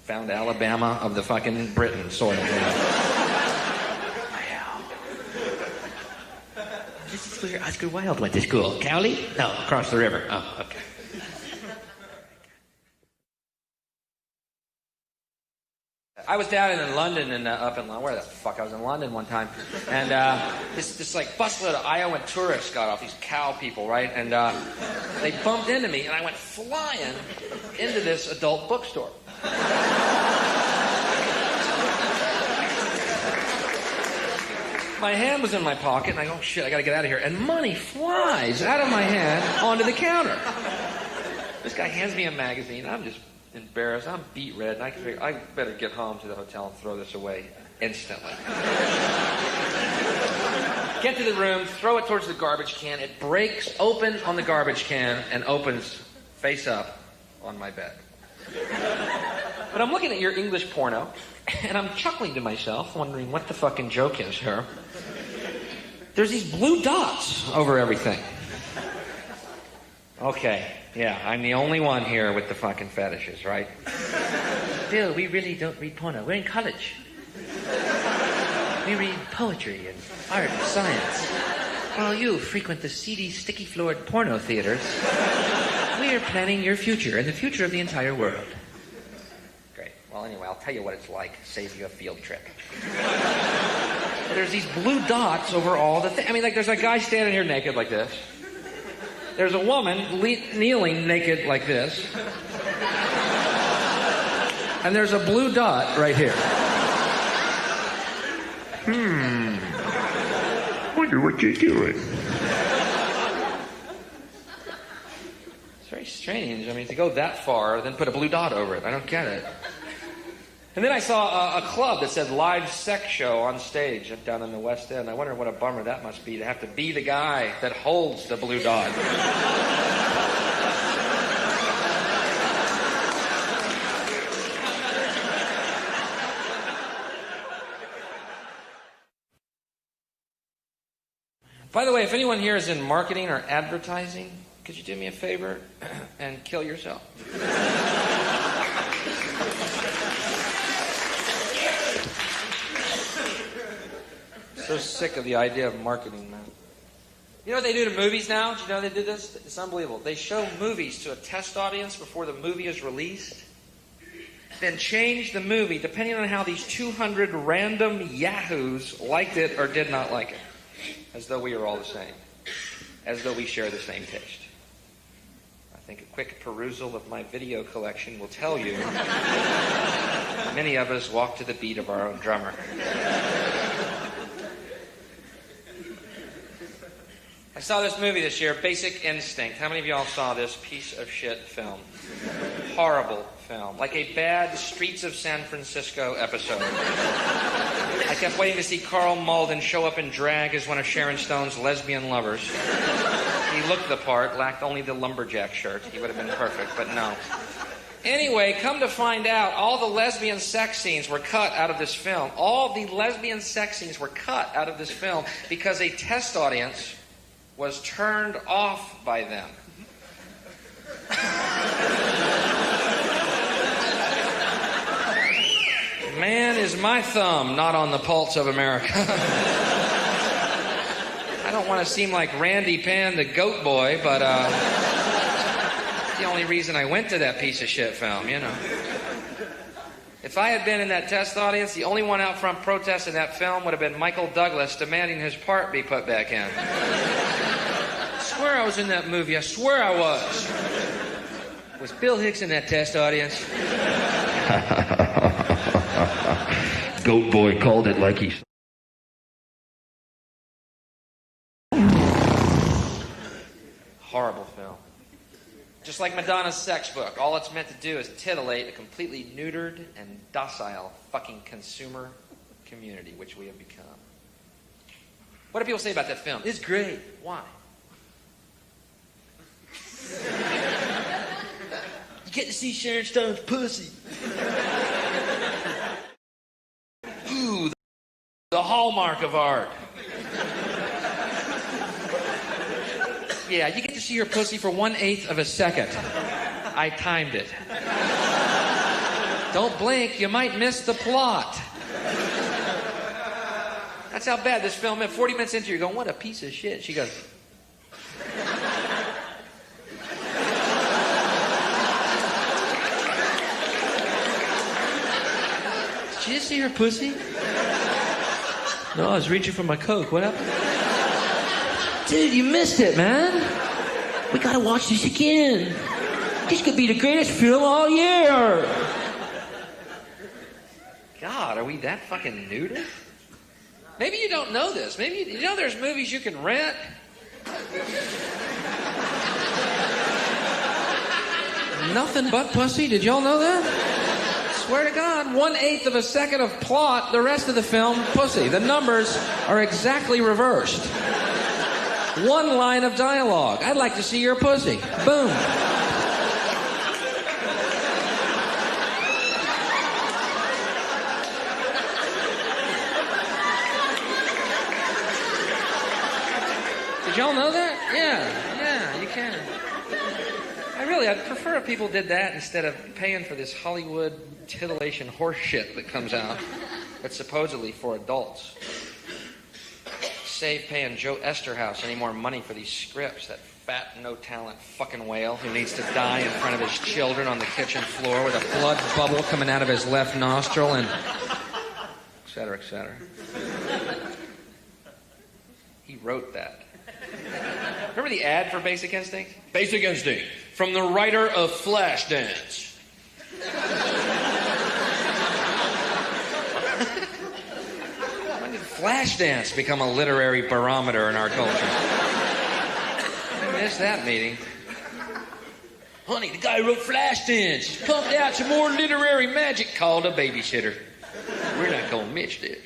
found Alabama of the fucking Britain, sort of. This is where Oscar Wilde went to school. Cowley? No, across the river. Oh, okay. I was down in London and up in London. Where the fuck? I was in London one time, and this like busload of Iowan tourists got off. These cow people, right? And they bumped into me, and I went flying into this adult bookstore. My hand was in my pocket, and I go, oh, shit, I gotta get out of here. And money flies out of my hand onto the counter. This guy hands me a magazine. I'm just embarrassed. I'm beat red, and I figure I better get home to the hotel and throw this away instantly. Get to the room, throw it towards the garbage can. It breaks open on the garbage can and opens face up on my bed. But I'm looking at your English porno, and I'm chuckling to myself, wondering what the fucking joke is here. There's these blue dots over everything. Okay, yeah, I'm the only one here with the fucking fetishes, right? Bill, we really don't read porno. We're in college. We read poetry and art and science. While you frequent the seedy, sticky-floored porno theaters, we are planning your future and the future of the entire world. Great. Well, anyway, I'll tell you what it's like. Save you a field trip. There's these blue dots over all the things. I mean, like, there's a guy standing here naked like this. There's a woman kneeling naked like this. And there's a blue dot right here. Wonder what you're doing. It's very strange. I mean, to go that far, then put a blue dot over it. I don't get it. And then I saw a club that said live sex show on stage down in the West End. I wonder what a bummer that must be to have to be the guy that holds the blue dot. By the way, if anyone here is in marketing or advertising, could you do me a favor and kill yourself? So sick of the idea of marketing, man. You know what they do to movies now? Do you know they did this? It's unbelievable. They show movies to a test audience before the movie is released, then change the movie depending on how these 200 random yahoos liked it or did not like it. As though we are all the same. As though we share the same taste. I think a quick perusal of my video collection will tell you many of us walk to the beat of our own drummer. I saw this movie this year, Basic Instinct. How many of y'all saw this piece of shit film? Horrible film. Like a bad Streets of San Francisco episode. I kept waiting to see Carl Malden show up in drag as one of Sharon Stone's lesbian lovers. He looked the part, lacked only the lumberjack shirt. He would have been perfect, but no. Anyway, come to find out, all the lesbian sex scenes were cut out of this film. All the lesbian sex scenes were cut out of this film because a test audience was turned off by them. Man is my thumb not on the pulse of America. I don't want to seem like Randy Pan the goat boy, but that's the only reason I went to that piece of shit film, you know. If I had been in that test audience, the only one out front protesting that film would have been Michael Douglas demanding his part be put back in. I swear I was in that movie. I swear I was. Was Bill Hicks in that test audience? Goat boy called it like he's... Horrible film. Just like Madonna's sex book, all it's meant to do is titillate a completely neutered and docile fucking consumer community, which we have become. What do people say about that film? It's great. Why? You get to see Sharon Stone's pussy. Ooh, the hallmark of art. Yeah, you get to see her pussy for 1/8 of a second. I timed it. Don't blink, you might miss the plot. That's how bad this film is. 40 minutes into it, you're going, what a piece of shit. She goes... Did you just see her pussy? No, I was reaching for my Coke. What happened? Dude, you missed it, man. We gotta watch this again. This could be the greatest film all year. God, are we that fucking neutered? Maybe you don't know this. Maybe you know there's movies you can rent. Nothing but pussy. Did y'all know that? Swear to God, 1/8 of a second of plot, the rest of the film, pussy. The numbers are exactly reversed. One line of dialogue. I'd like to see your pussy. Boom. Did y'all know that? Yeah, you can. I'd prefer if people did that instead of paying for this Hollywood titillation horse shit that comes out that's supposedly for adults. Save paying Joe Esterhaus any more money for these scripts, that fat, no-talent fucking whale who needs to die in front of his children on the kitchen floor with a blood bubble coming out of his left nostril and et cetera, et cetera. He wrote that. Remember the ad for Basic Instinct? Basic Instinct, from the writer of Flashdance. When did Flashdance become a literary barometer in our culture? I missed that meeting. Honey, the guy who wrote Flashdance. He's pumped out some more literary magic called a babysitter. We're not gonna miss this.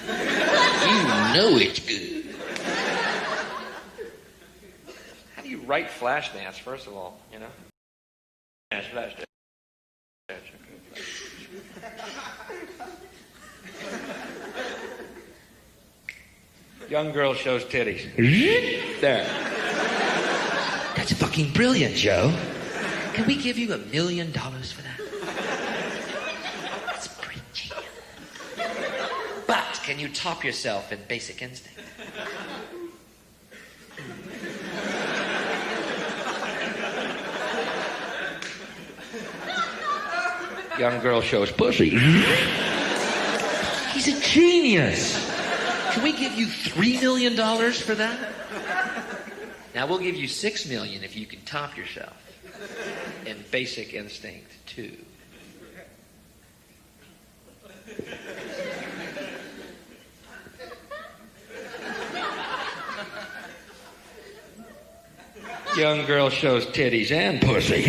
You know it's good. How do you write Flashdance, first of all, you know? Flashdance. Young girl shows titties. There. That's fucking brilliant, Joe. Can we give you $1 million for that? That's pretty genius. But can you top yourself in Basic Instinct? Young girl shows pussy. He's a genius. Can we give you $3 million for that? Now we'll give you $6 million if you can top yourself in Basic Instinct 2. Young girl shows titties and pussy.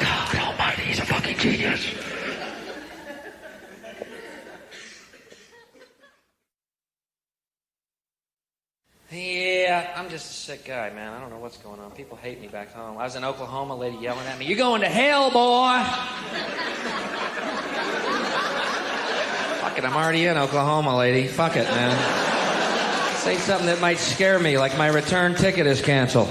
God almighty, he's a fucking genius. Yeah, I'm just a sick guy, man. I don't know what's going on. People hate me back home. I was in Oklahoma, a lady yelling at me, "You're going to hell, boy!" Fuck it, I'm already in Oklahoma, lady. Fuck it, man. Say something that might scare me, like my return ticket is canceled.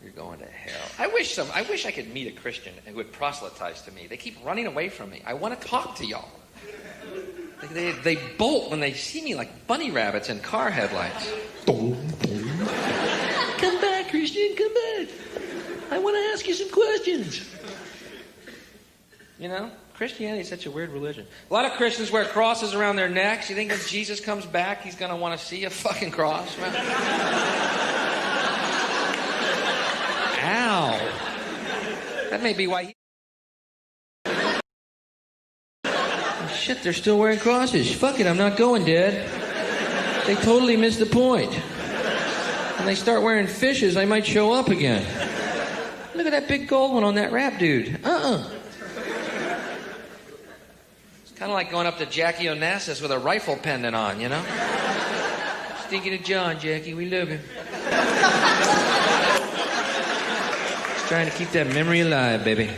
You're going to hell. I wish I could meet a Christian who would proselytize to me. They keep running away from me. I want to talk to y'all. They bolt when they see me like bunny rabbits in car headlights. Come back, Christian, come back. I want to ask you some questions. You know, Christianity is such a weird religion. A lot of Christians wear crosses around their necks. You think when Jesus comes back, he's going to want to see a fucking cross? Ow. That may be why he... Shit, they're still wearing crosses. Fuck it, I'm not going, Dad. They totally miss the point. When they start wearing fishes, I might show up again. Look at that big gold one on that rap dude. It's kind of like going up to Jackie Onassis with a rifle pendant on, you know? Thinking of John, Jackie. We love him. Just trying to keep that memory alive, baby.